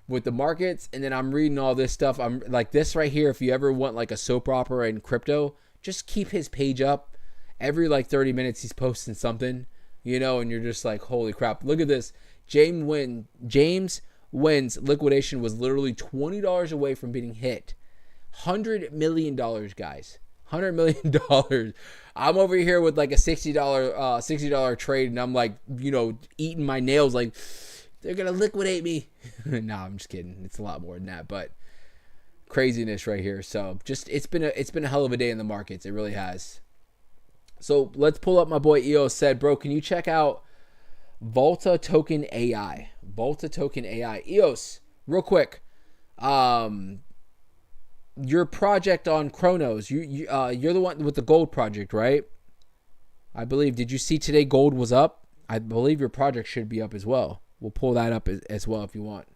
with the markets. And then I'm reading all this stuff. I'm like, this right here, if you ever want like a soap opera in crypto, just keep his page up. Every like 30 minutes he's posting something, and you're just like, holy crap. Look at this. James Wynn's liquidation was literally $20 away from being hit. $100 million, guys. $100 million. I'm over here with like a $60 trade, and I'm like, eating my nails like, they're going to liquidate me. Nah, I'm just kidding. It's a lot more than that, but craziness right here. So just, it's been a hell of a day in the markets. It really has. So let's pull up my boy EOS said, bro, can you check out Volta Token AI? Volta Token AI. EOS, real quick. Your project on Chronos, you're the one with the gold project, right? I believe. Did you see today gold was up? I believe your project should be up as well. We'll pull that up as well if you want.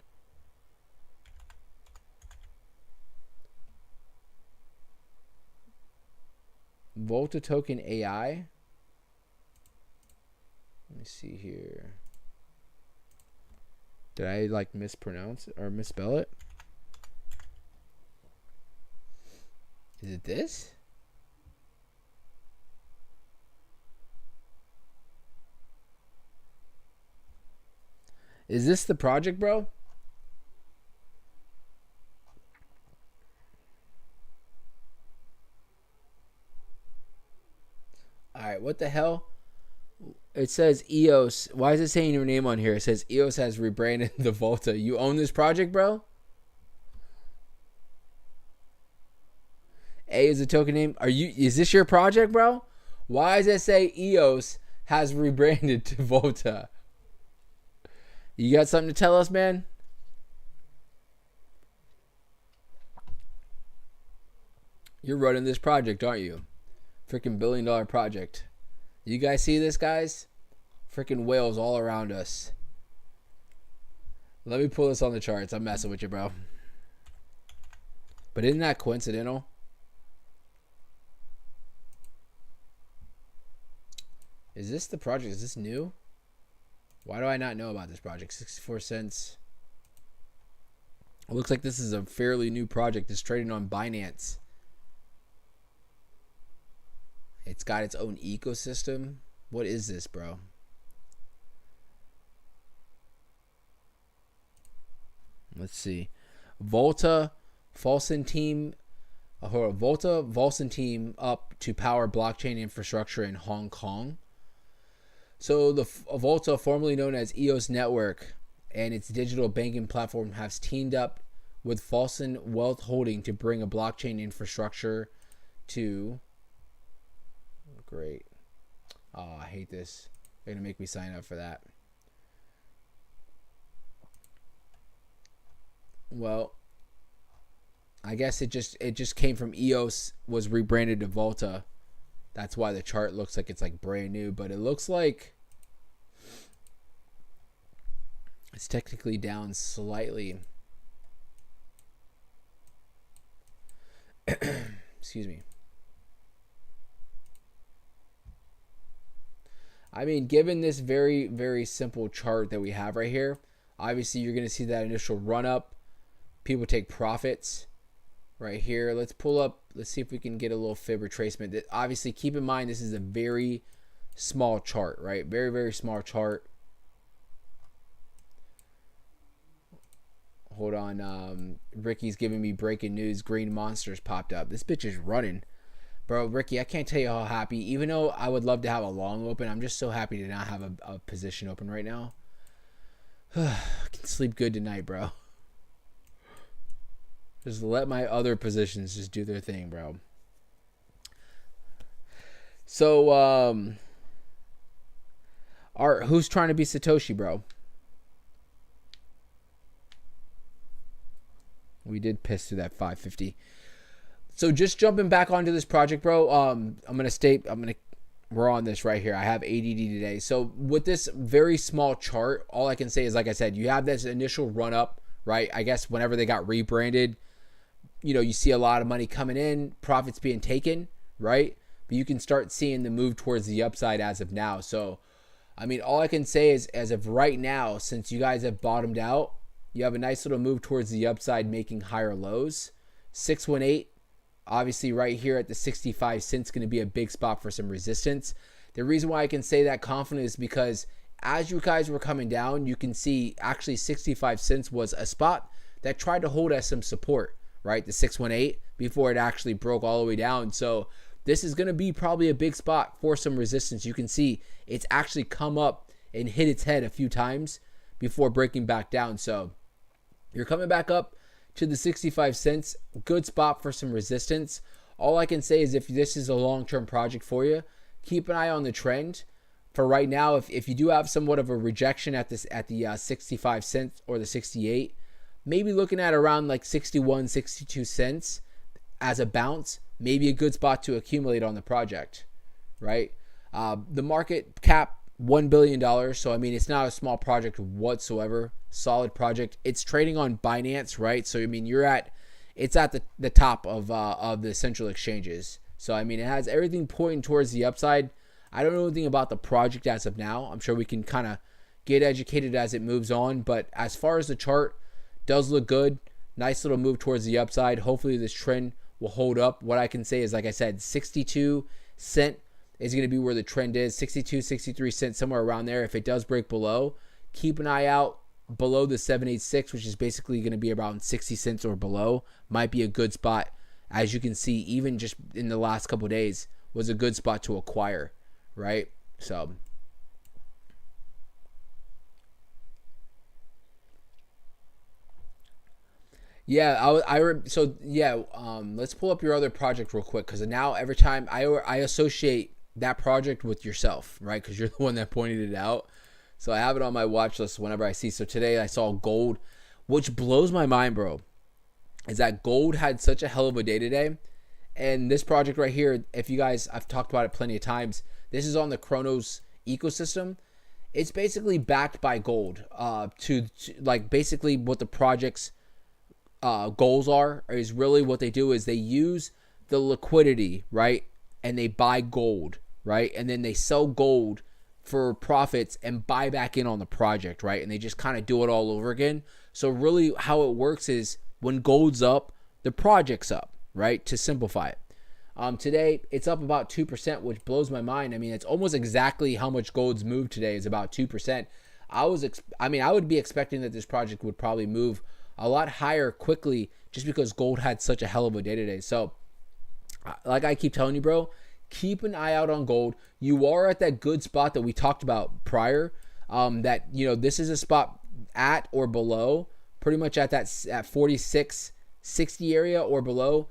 Volta Token AI. Let me see here. Did I like mispronounce or misspell it? Is it this? Is this the project, bro? Alright, what the hell? It says EOS. Why is it saying your name on here? It says EOS has rebranded the Volta. You own this project, bro? A is a token name. Is this your project, bro? Why does it say EOS has rebranded to Volta? You got something to tell us, man? You're running this project, aren't you? Freaking $1 billion project. You guys see this, guys? Freaking whales all around us. Let me pull this on the charts. I'm messing with you, bro. But isn't that coincidental? Is this the project? Is this new? Why do I not know about this project? 64 cents. It looks like this is a fairly new project. It's trading on Binance. It's got its own ecosystem. What is this, bro? Let's see. Volta Volson team up to power blockchain infrastructure in Hong Kong. So the Volta, formerly known as EOS Network, and its digital banking platform has teamed up with Volson Wealth Holding to bring a blockchain infrastructure to... Great. Oh, I hate this. They're going to make me sign up for that. Well, I guess it just came from EOS, was rebranded to Volta. That's why the chart looks like it's like brand new, but it looks like It's technically down slightly. Excuse me. I mean, given this very, very simple chart that we have right here, obviously you're going to see that initial run up. People take profits right here. Let's pull up. Let's see if we can get a little fib retracement. Obviously, keep in mind this is a very small chart, right? Very, very small chart. Hold on. Ricky's giving me breaking news. Green monsters popped up. This bitch is running. Bro, Ricky, I can't tell you how happy. Even though I would love to have a long open, I'm just so happy to not have a position open right now. I can sleep good tonight, bro. Just let my other positions just do their thing, bro. So, who's trying to be Satoshi, bro? We did piss through that 550. So just jumping back onto this project, bro. We're on this right here. I have ADD today. So with this very small chart, all I can say is, like I said, you have this initial run up, right? I guess whenever they got rebranded, you see a lot of money coming in, profits being taken, right? But you can start seeing the move towards the upside as of now. So, I mean, all I can say is, as of right now, since you guys have bottomed out, you have a nice little move towards the upside, making higher lows. 618. Obviously, right here at the 65 cents, going to be a big spot for some resistance. The reason why I can say that confident is because as you guys were coming down, you can see actually 65 cents was a spot that tried to hold as some support, right? The 618 before it actually broke all the way down. So this is going to be probably a big spot for some resistance. You can see it's actually come up and hit its head a few times before breaking back down. So you're coming back up to the 65 cents, good spot for some resistance. All I can say is, if this is a long-term project for you, keep an eye on the trend. For right now, if you do have somewhat of a rejection at the 65 cents or the 68, maybe looking at around like 61, 62 cents as a bounce, maybe a good spot to accumulate on the project, right? The market cap, $1 billion. So, I mean, it's not a small project whatsoever. Solid project. It's trading on Binance, right? So, I mean, it's at the top of the central exchanges. So, I mean, it has everything pointing towards the upside. I don't know anything about the project as of now. I'm sure we can kind of get educated as it moves on. But as far as the chart, does look good. Nice little move towards the upside. Hopefully this trend will hold up. What I can say is, like I said, 62 cent is going to be where the trend is. 62, 63 cents, somewhere around there. If it does break below, keep an eye out below the 786, which is basically going to be around 60 cents or below. Might be a good spot. As you can see, even just in the last couple of days, was a good spot to acquire, right? So yeah, let's pull up your other project real quick, because now every time I associate that project with yourself, right? Because you're the one that pointed it out. So I have it on my watch list whenever I see. So today I saw gold, which blows my mind, bro. Is that gold had such a hell of a day today. And this project right here, if you guys, I've talked about it plenty of times. This is on the Chronos ecosystem. It's basically backed by gold. To like basically what the project's goals are is really what they do is they use the liquidity, right? And they buy gold, right? And then they sell gold for profits and buy back in on the project, right? And they just kind of do it all over again. So really how it works is when gold's up, the project's up, right? To simplify it. Today, it's up about 2%, which blows my mind. I mean, it's almost exactly how much gold's moved today is about 2%. I would be expecting that this project would probably move a lot higher quickly just because gold had such a hell of a day today. So like I keep telling you, bro, keep an eye out on gold. You are at that good spot that we talked about prior. That, this is a spot at or below, pretty much at 46.60 area or below.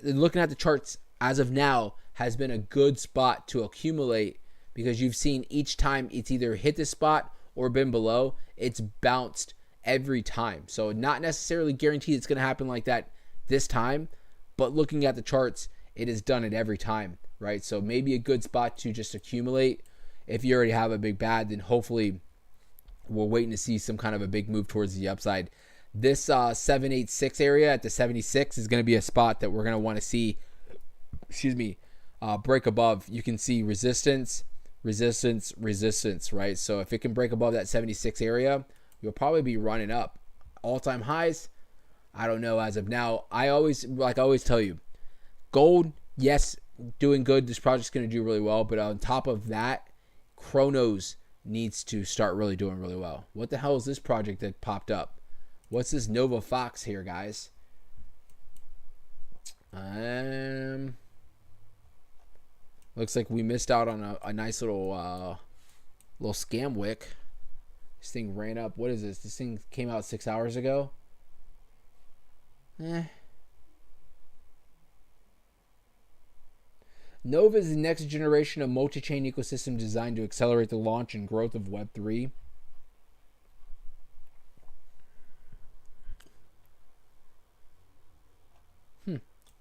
Looking at the charts as of now has been a good spot to accumulate, because you've seen each time it's either hit this spot or been below, it's bounced every time. So not necessarily guaranteed it's going to happen like that this time, but looking at the charts, it has done it every time, right? So maybe a good spot to just accumulate. If you already have a big bad, then hopefully we're waiting to see some kind of a big move towards the upside. This 786 area at the 76 is going to be a spot that we're going to want to see, break above. You can see resistance, right? So if it can break above that 76 area, you'll probably be running up. All-time highs, I don't know as of now. I always tell you, gold, yes, doing good. This project's going to do really well, but on top of that, Chronos needs to start really doing really well. What the hell is this project that popped up? What's this Nova Fox here, guys? Looks like we missed out on a nice little scam wick. This thing ran up. What is this? This thing came out 6 hours ago. Nova is the next generation of multi-chain ecosystem designed to accelerate the launch and growth of Web3.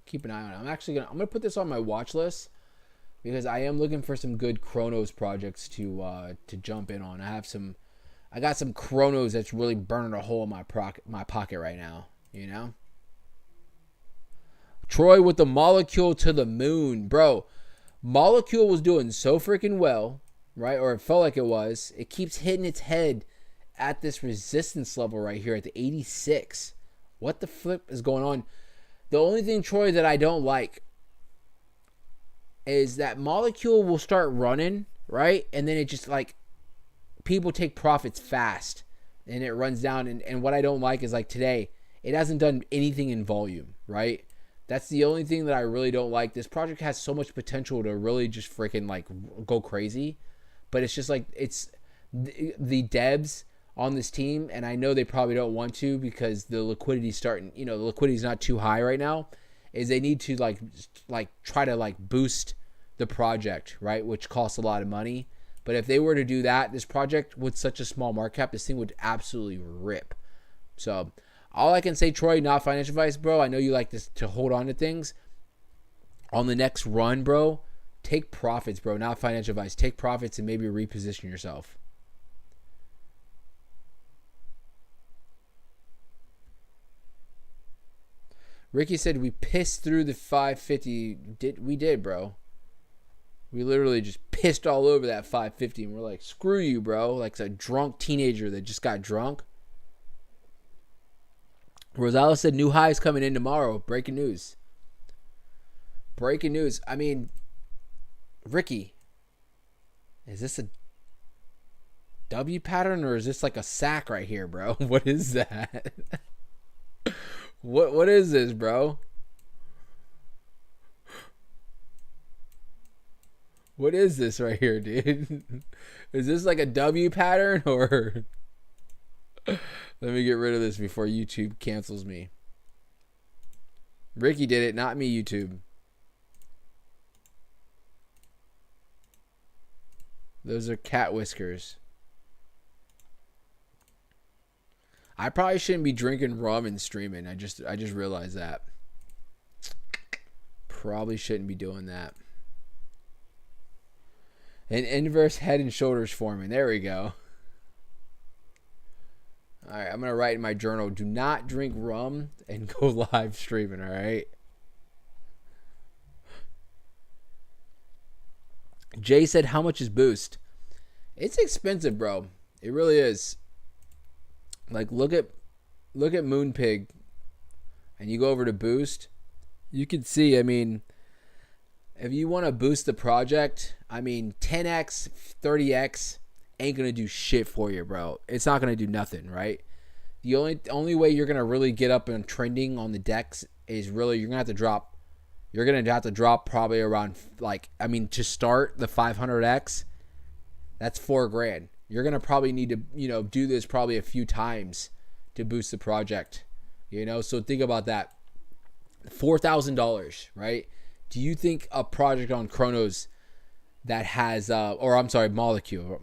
Keep an eye on it. I'm gonna put this on my watch list because I am looking for some good Chronos projects to jump in on. I got some Chronos that's really burning a hole in my pocket right now. You know. Troy with the molecule to the moon, bro. Molecule was doing so freaking well, right? Or it felt like it was. It keeps hitting its head at this resistance level right here at the 86. What the flip is going on? The only thing, Troy, that I don't like is that Molecule will start running, right? And then it just like people take profits fast and it runs down. And what I don't like is like today, it hasn't done anything in volume, right? That's the only thing that I really don't like. This project has so much potential to really just freaking like go crazy. But it's just like it's the devs on this team, and I know they probably don't want to because the liquidity's starting, the liquidity's not too high right now, is they need to like try to like boost the project, right? Which costs a lot of money. But if they were to do that, this project with such a small market cap, this thing would absolutely rip. So all I can say, Troy, not financial advice, bro. I know you like this to hold on to things. On the next run, bro, take profits, bro. Not financial advice. Take profits and maybe reposition yourself. Ricky said we pissed through the 550. We did, bro. We literally just pissed all over that 550, and we're like, screw you, bro. Like a drunk teenager that just got drunk. Rosales said new highs coming in tomorrow. Breaking news. Breaking news. I mean, Ricky, is this a W pattern or is this like a sack right here, bro? What is that? What is this, bro? What is this right here, dude? Is this like a W pattern or... Let me get rid of this before YouTube cancels me. Ricky did it, not me, YouTube. Those are cat whiskers. I probably shouldn't be drinking rum and streaming. I just realized that. Probably shouldn't be doing that. An inverse head and shoulders forming. There we go. All right, I'm going to write in my journal, do not drink rum and go live streaming, all right? Jay said, how much is Boost? It's expensive, bro. It really is. Like, look at Moonpig, and you go over to Boost, you can see, I mean, if you want to boost the project, I mean, 10x, 30x ain't going to do shit for you, bro. It's not going to do nothing, right? The only way you're going to really get up and trending on the DEX is really you're going to have to drop probably around, like, I mean, to start the 500x, that's $4,000. You're going to probably need to, do this probably a few times to boost the project, So think about that. $4,000, right? Do you think a project on Chronos that has, Molecule,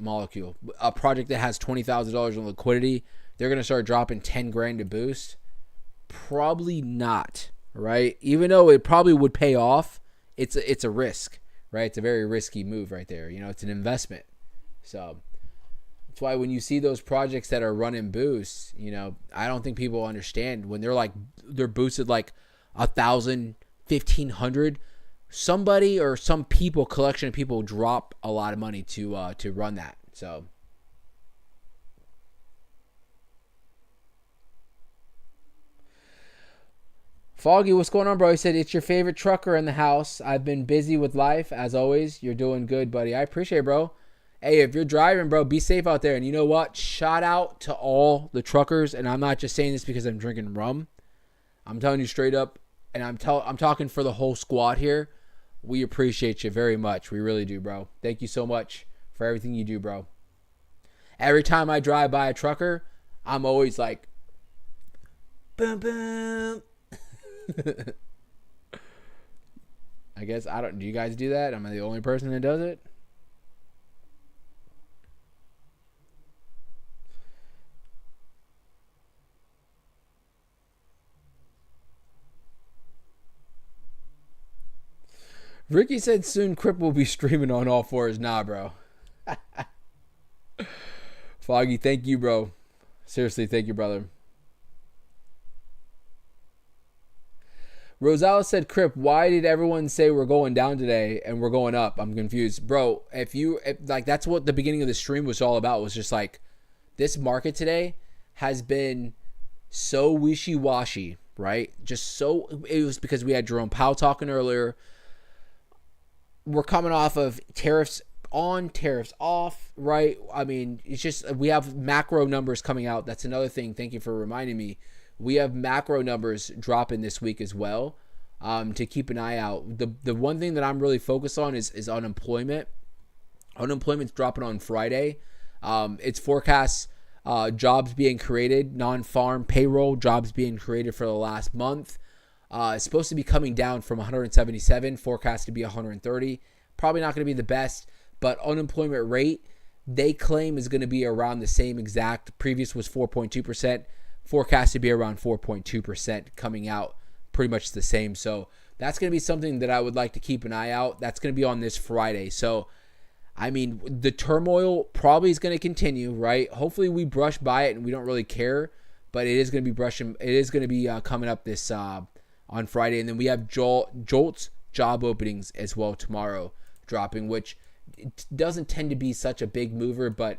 a project that has $20,000 in liquidity, they're going to start dropping $10,000 to boost? Probably not, right? Even though it probably would pay off, it's a risk, right? It's a very risky move right there. It's an investment. So That's why when you see those projects that are running boosts, you know, I don't think people understand when they're boosted like 1,000, 1,500. Somebody or some people, collection of people, drop a lot of money to run that. So. Foggy, what's going on, bro? He said, it's your favorite trucker in the house. I've been busy with life, as always. You're doing good, buddy. I appreciate it, bro. Hey, if you're driving, bro, be safe out there. And you know what? Shout out to all the truckers. And I'm not just saying this because I'm drinking rum. I'm telling you straight up. And I'm talking for the whole squad here. We appreciate you very much. We really do, bro. Thank you so much for everything you do, bro. Every time I drive by a trucker, I'm always like, boom, boom. I guess do you guys do that? Am I the only person that does it? Ricky said soon Crip will be streaming on all fours. Nah, bro. Foggy, thank you, bro. Seriously, thank you, brother. Rosales said, Crip, why did everyone say we're going down today and we're going up? I'm confused. Bro, if that's what the beginning of the stream was all about, was just like, this market today has been so wishy-washy, right? Just so, it was because we had Jerome Powell talking earlier. We're coming off of tariffs on, tariffs off, right? I mean, it's just, we have macro numbers coming out. That's another thing. Thank you for reminding me. We have macro numbers dropping this week as well, to keep an eye out. The one thing that I'm really focused on is unemployment. Unemployment's dropping on Friday. It's forecasts jobs being created, non-farm payroll jobs being created for the last month. It's supposed to be coming down from 177, forecast to be 130. Probably not going to be the best, but unemployment rate, they claim, is going to be around the same exact. Previous was 4.2%. Forecast to be around 4.2% coming out, pretty much the same. So that's going to be something that I would like to keep an eye out. That's going to be on this Friday. So, I mean, the turmoil probably is going to continue, right? Hopefully we brush by it and we don't really care, but it is going to be brushing. It is going to be coming up this on Friday. And then we have Jolt's job openings as well tomorrow dropping, which it doesn't tend to be such a big mover, but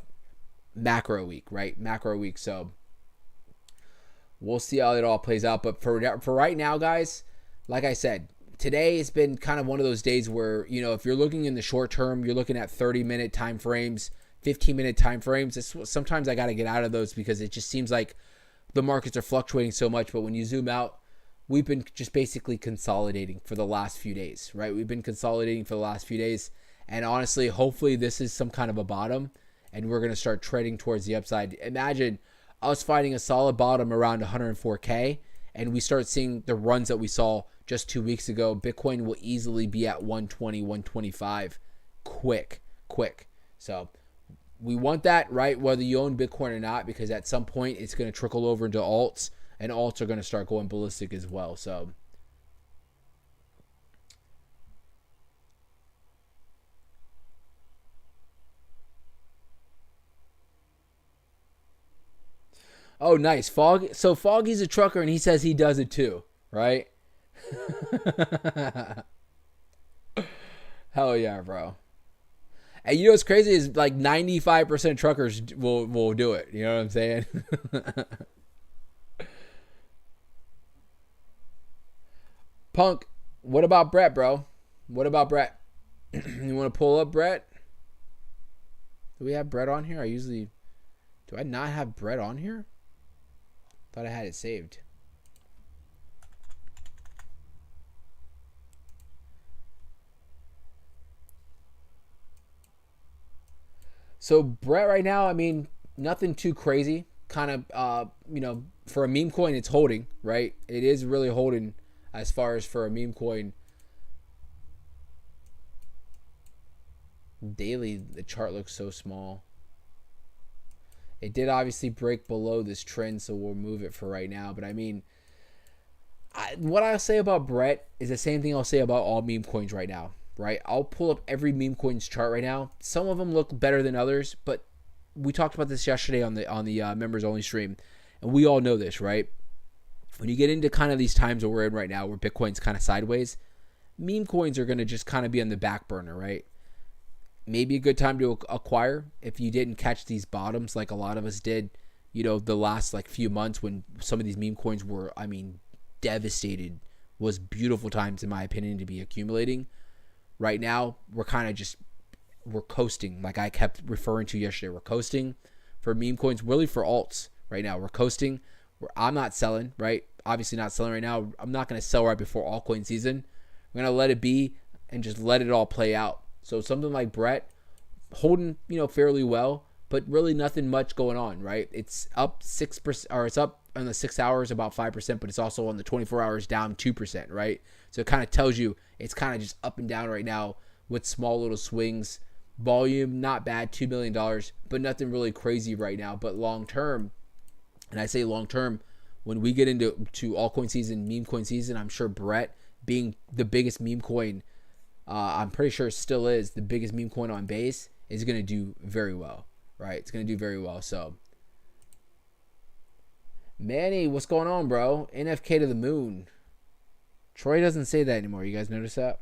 macro week, right? Macro week. So we'll see how it all plays out. But for right now, guys, like I said, today has been kind of one of those days where, you know, if you're looking in the short term, you're looking at 30-minute time frames, 15-minute time frames. Sometimes I got to get out of those because it just seems like the markets are fluctuating so much. But when you zoom out, we've been just basically consolidating for the last few days, right? We've been consolidating for the last few days. And honestly, hopefully this is some kind of a bottom and we're going to start trading towards the upside. Imagine us finding a solid bottom around 104K and we start seeing the runs that we saw just 2 weeks ago. Bitcoin will easily be at 120, 125 quick. So we want that, right? Whether you own Bitcoin or not, because at some point it's going to trickle over into alts and alts are going to start going ballistic as well. So oh, nice. So Foggy's a trucker and he says he does it too, right? Hell yeah, bro. And you know what's crazy is like 95% truckers will do it. You know what I'm saying? Punk, what about Brett, bro? What about Brett? You want to pull up Brett? Do we have Brett on here? Do I not have Brett on here? Thought I had it saved. So Brett right now, I mean, nothing too crazy. Kind of, for a meme coin, it's holding, right? It is really holding as far as for a meme coin. Daily, the chart looks so small. It did obviously break below this trend, so we'll move it for right now. But I mean, what I'll say about Brett is the same thing I'll say about all meme coins right now, right? I'll pull up every meme coin's chart right now. Some of them look better than others, but we talked about this yesterday on the members only stream, and we all know this, right? When you get into kind of these times that we're in right now, where Bitcoin's kind of sideways, meme coins are going to just kind of be on the back burner, right? Maybe a good time to acquire if you didn't catch these bottoms like a lot of us did, the last like few months when some of these meme coins were, devastated. Was beautiful times in my opinion to be accumulating. Right now, we're coasting, like I kept referring to yesterday. We're coasting for meme coins, really for alts right now. We're coasting. I'm not selling, right? Obviously not selling right now. I'm not going to sell right before altcoin season. I'm going to let it be and just let it all play out. So something like Brett holding, fairly well, but really nothing much going on, right? It's up 6%, or it's up on the 6 hours about 5%, but it's also on the 24 hours down 2%, right? So it kind of tells you it's kind of just up and down right now with small little swings. Volume, not bad, $2 million, but nothing really crazy right now. But long term, and I say long term, when we get into altcoin season, meme coin season, I'm sure Brett, being the biggest meme coin, I'm pretty sure it still is the biggest meme coin on base, is going to do very well, right? It's going to do very well. So, Manny, what's going on, bro? NFK to the moon. Troy doesn't say that anymore. You guys notice that?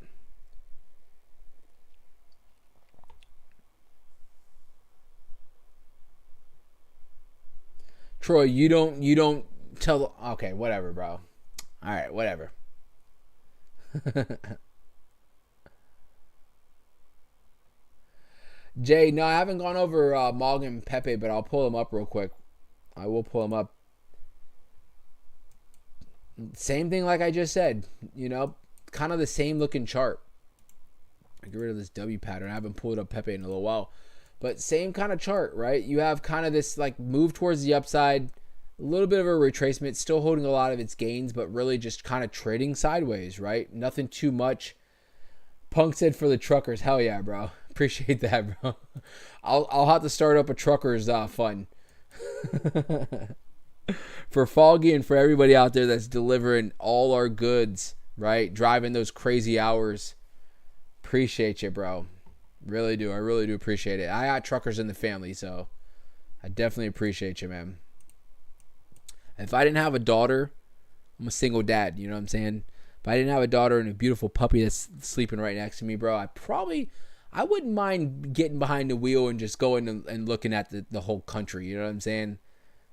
Troy, you don't tell. Okay, whatever, bro. All right, whatever. Jay, no, I haven't gone over Mog and Pepe, but I'll pull them up real quick. I will pull them up. Same thing like I just said, kind of the same looking chart. Get rid of this W pattern. I haven't pulled up Pepe in a little while. But same kind of chart, right? You have kind of this like move towards the upside, a little bit of a retracement, still holding a lot of its gains, but really just kind of trading sideways, right? Nothing too much. Punk said for the truckers, hell yeah, bro. Appreciate that, bro. I'll have to start up a truckers fund. For Foggy and for everybody out there that's delivering all our goods, right? Driving those crazy hours. Appreciate you, bro. Really do. I really do appreciate it. I got truckers in the family, so I definitely appreciate you, man. If I didn't have a daughter, I'm a single dad, you know what I'm saying? If I didn't have a daughter and a beautiful puppy that's sleeping right next to me, bro, I wouldn't mind getting behind the wheel and just going and looking at the whole country, you know what I'm saying?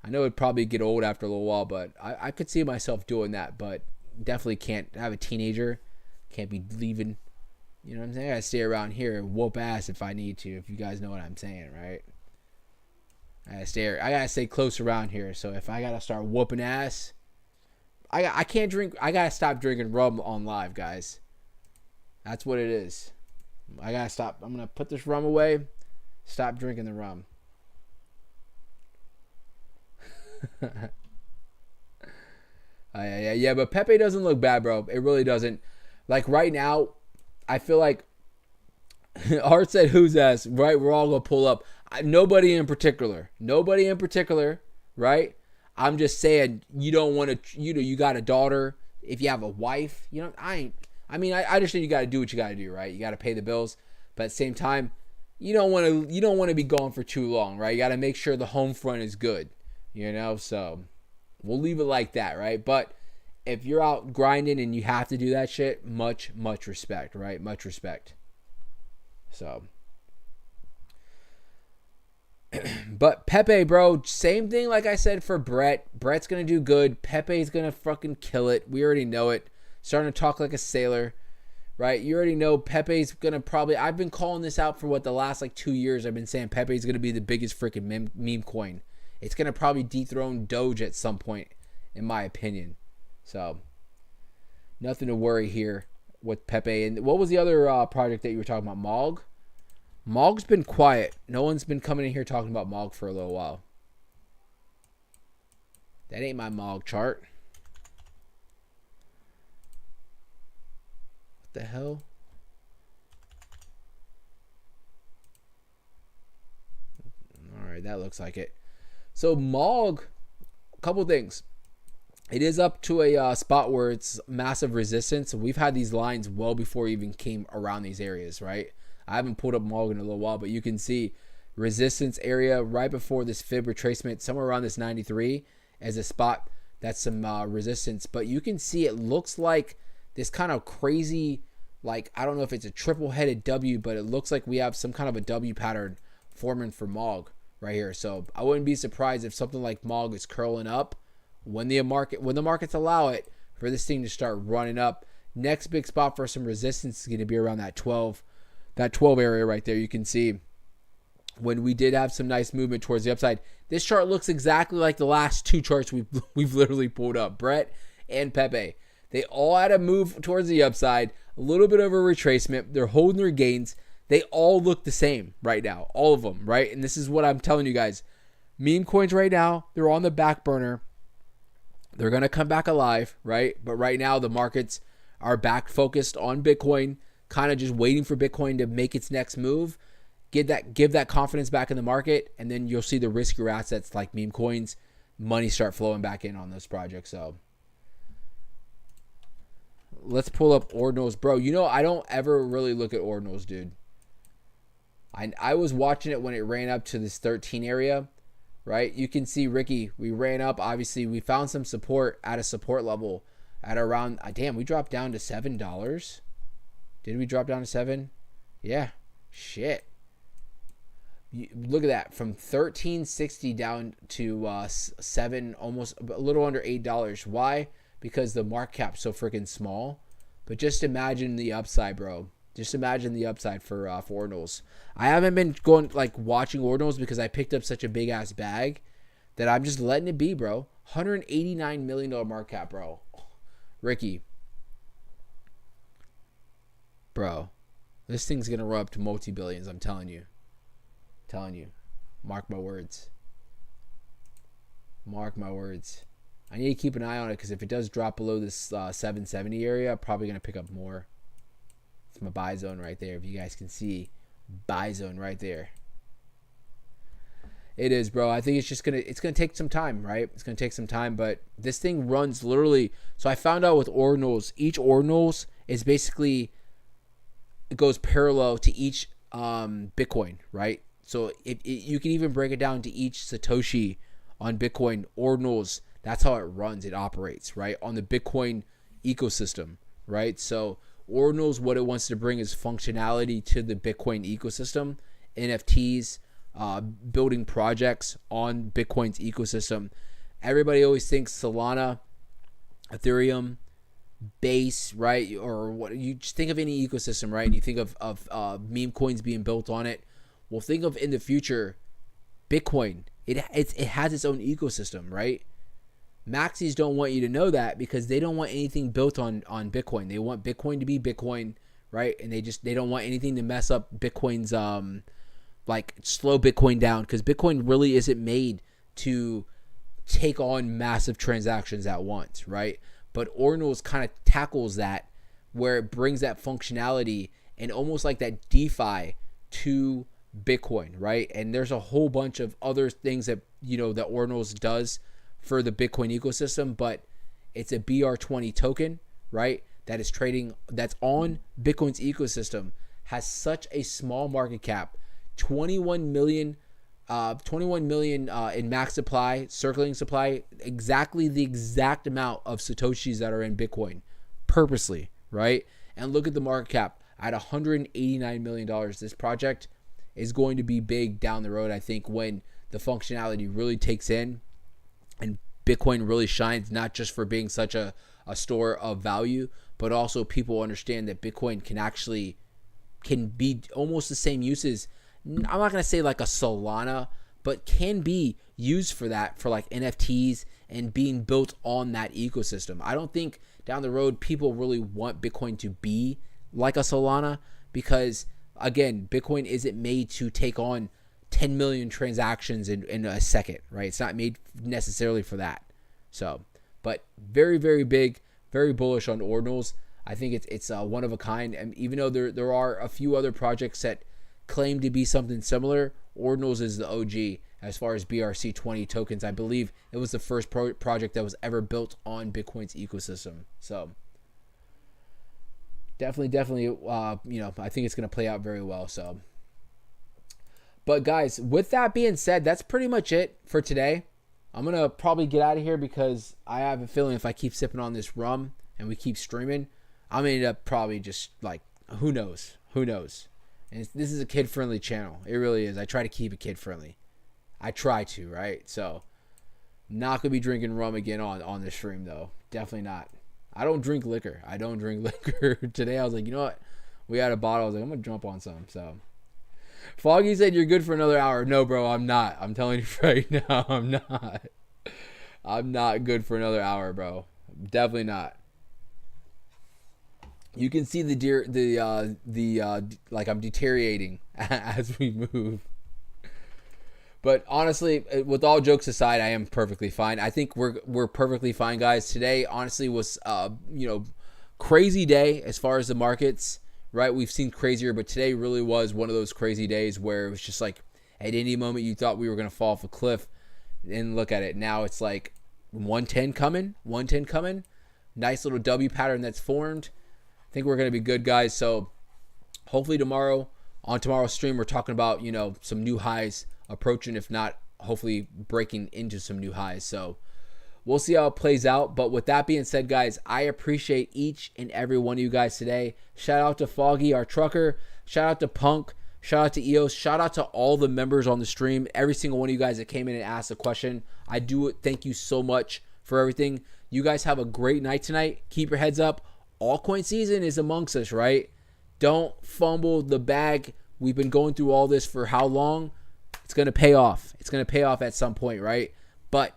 I know it'd probably get old after a little while, but I could see myself doing that, but definitely can't have a teenager. Can't be leaving. You know what I'm saying? I gotta stay around here and whoop ass if I need to, if you guys know what I'm saying, right? I gotta stay close around here. So if I gotta start whooping ass, I can't drink. I gotta stop drinking rum on live, guys. That's what it is. I gotta stop. I'm gonna put this rum away. Stop drinking the rum. Yeah, but Pepe doesn't look bad, bro. It really doesn't. Like right now, I feel like Art said, "Who's ass?" Right? We're all gonna pull up. Nobody in particular, right? I'm just saying you don't want to. You got a daughter. If you have a wife, I understand you got to do what you got to do, right? You got to pay the bills, but at the same time, you don't want to be gone for too long, right? You got to make sure the home front is good, So we'll leave it like that, right? But if you're out grinding and you have to do that shit, much respect, right? Much respect. So, but Pepe, bro, same thing like I said for Brett. Brett's going to do good. Pepe's going to fucking kill it. We already know it. Starting to talk like a sailor, right? You already know Pepe's going to probably... I've been calling this out for the last 2 years. I've been saying Pepe's going to be the biggest freaking meme coin. It's going to probably dethrone Doge at some point, in my opinion. So, nothing to worry here with Pepe. And what was the other project that you were talking about? Mog? Mog's been quiet. No one's been coming in here talking about Mog for a little while. That ain't my Mog chart. What the hell? Alright, that looks like it. So Mog, a couple things. It is up to a spot where it's massive resistance. We've had these lines well before we even came around these areas, right? I haven't pulled up Mog in a little while, but you can see resistance area right before this fib retracement, somewhere around this 93 as a spot. That's some resistance, but you can see it looks like this kind of crazy, like, I don't know if it's a triple-headed W, but it looks like we have some kind of a W pattern forming for MOG right here. So I wouldn't be surprised if something like MOG is curling up when the markets allow it for this thing to start running up. Next big spot for some resistance is going to be around that 12 area right there. You can see when we did have some nice movement towards the upside. This chart looks exactly like the last two charts we've literally pulled up, Brett and Pepe. They all had a move towards the upside, a little bit of a retracement. They're holding their gains. They all look the same right now, all of them, right? And this is what I'm telling you guys. Meme coins right now, they're on the back burner. They're going to come back alive, right? But right now the markets are back focused on Bitcoin, kind of just waiting for Bitcoin to make its next move. Give that confidence back in the market, and then you'll see the riskier assets like meme coins, money start flowing back in on those projects. So let's pull up ordinals. Bro, you know, I don't ever really look at ordinals, dude. I was watching it when it ran up to this 13 area, right? You can see, Ricky, we ran up. Obviously, we found some support at a support level at around, damn, we dropped down to $7. Did we drop down to 7? Yeah. Shit. Look at that. From $13.60 down to 7, almost a little under $8. Why? Because the market cap's so freaking small. But just imagine the upside, bro. Just imagine the upside for ordinals. I haven't been going watching ordinals because I picked up such a big ass bag that I'm just letting it be, bro. $189 million market cap, bro. Ricky, bro, this thing's gonna run up to multi-billions. I'm telling you. Mark my words. Mark my words. I need to keep an eye on it because if it does drop below this 770 area, I'm probably gonna pick up more. It's my buy zone right there. If you guys can see, buy zone right there. It is, bro. I think it's gonna take some time, right? It's gonna take some time, but this thing runs literally. So I found out with ordinals, each ordinals is basically, it goes parallel to each Bitcoin, right? So you can even break it down to each Satoshi on Bitcoin ordinals. That's how it runs. It operates, right, on the Bitcoin ecosystem, right? So ordinals, what it wants to bring is functionality to the Bitcoin ecosystem, NFTs, building projects on Bitcoin's ecosystem. Everybody always thinks Solana, Ethereum, Base, right? Or what, you just think of any ecosystem, right? And you think of meme coins being built on it. Well, think of in the future, Bitcoin. It has its own ecosystem, right? Maxis don't want you to know that because they don't want anything built on Bitcoin. They want Bitcoin to be Bitcoin, right? And they don't want anything to mess up Bitcoin's slow Bitcoin down, because Bitcoin really isn't made to take on massive transactions at once, right? But ordinals kind of tackles that, where it brings that functionality and almost like that DeFi to Bitcoin, right? And there's a whole bunch of other things that, that ordinals does for the Bitcoin ecosystem, but it's a BR20 token, right? That is trading, that's on Bitcoin's ecosystem, has such a small market cap, 21 million in max supply, circling supply, exactly the exact amount of Satoshis that are in Bitcoin, purposely, right? And look at the market cap at $189 million. This project is going to be big down the road, I think, when the functionality really takes in and Bitcoin really shines, not just for being such a store of value, but also people understand that Bitcoin can be almost the same uses. I'm not going to say like a Solana, but can be used for that, for like NFTs and being built on that ecosystem. I don't think down the road people really want Bitcoin to be like a Solana, because again, Bitcoin isn't made to take on 10 million transactions in a second, right? It's not made necessarily for that. So, but very, very big, very bullish on ordinals. I think it's one of a kind. And even though there are a few other projects that claim to be something similar, ordinals is the OG as far as BRC20 tokens. I believe it was the first project that was ever built on Bitcoin's ecosystem. So definitely, I think it's going to play out very well. So, But guys, with that being said, that's pretty much it for today. I'm going to probably get out of here because I have a feeling if I keep sipping on this rum and we keep streaming, I'm going to end up probably just like, who knows? Who knows? And this is a kid-friendly channel. It really is. I try to keep it kid-friendly. I try to, right? So, not going to be drinking rum again on this stream, though. Definitely not. I don't drink liquor. Today, I was like, you know what? We had a bottle. I was like, I'm going to jump on some. So, Foggy said you're good for another hour. No, bro, I'm not. I'm telling you right now, I'm not. I'm not good for another hour, bro. Definitely not. You can see like I'm deteriorating as we move. But honestly, with all jokes aside, I am perfectly fine. I think we're perfectly fine, guys. Today, honestly, was crazy day as far as the markets. Right, we've seen crazier, but today really was one of those crazy days where it was just like at any moment you thought we were going to fall off a cliff, and look at it now. It's like 110 coming. Nice little W pattern that's formed. I think we're going to be good, guys. So hopefully on tomorrow's stream, we're talking about some new highs approaching, if not hopefully breaking into some new highs. So we'll see how it plays out. But with that being said, guys, I appreciate each and every one of you guys today. Shout out to Foggy, our trucker. Shout out to Punk. Shout out to EOS. Shout out to all the members on the stream. Every single one of you guys that came in and asked a question. I do thank you so much for everything. You guys have a great night tonight. Keep your heads up. Altcoin season is amongst us, right? Don't fumble the bag. We've been going through all this for how long? It's going to pay off. It's going to pay off at some point, right? But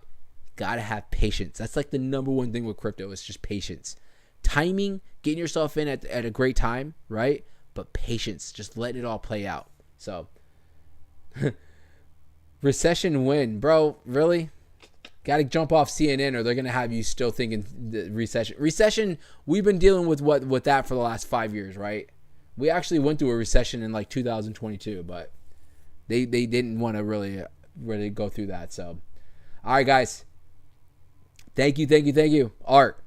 gotta have patience. That's like the number one thing with crypto is just patience. Timing, getting yourself in at a great time, right? But patience, just letting it all play out. So, recession win, bro, really? Gotta jump off CNN or they're gonna have you still thinking the recession. Recession, we've been dealing with that for the last 5 years, right? We actually went through a recession in like 2022, but they didn't want to really go through that. So, all right, guys. Thank you. Art,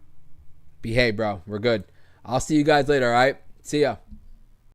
behave, bro. We're good. I'll see you guys later, all right? See ya.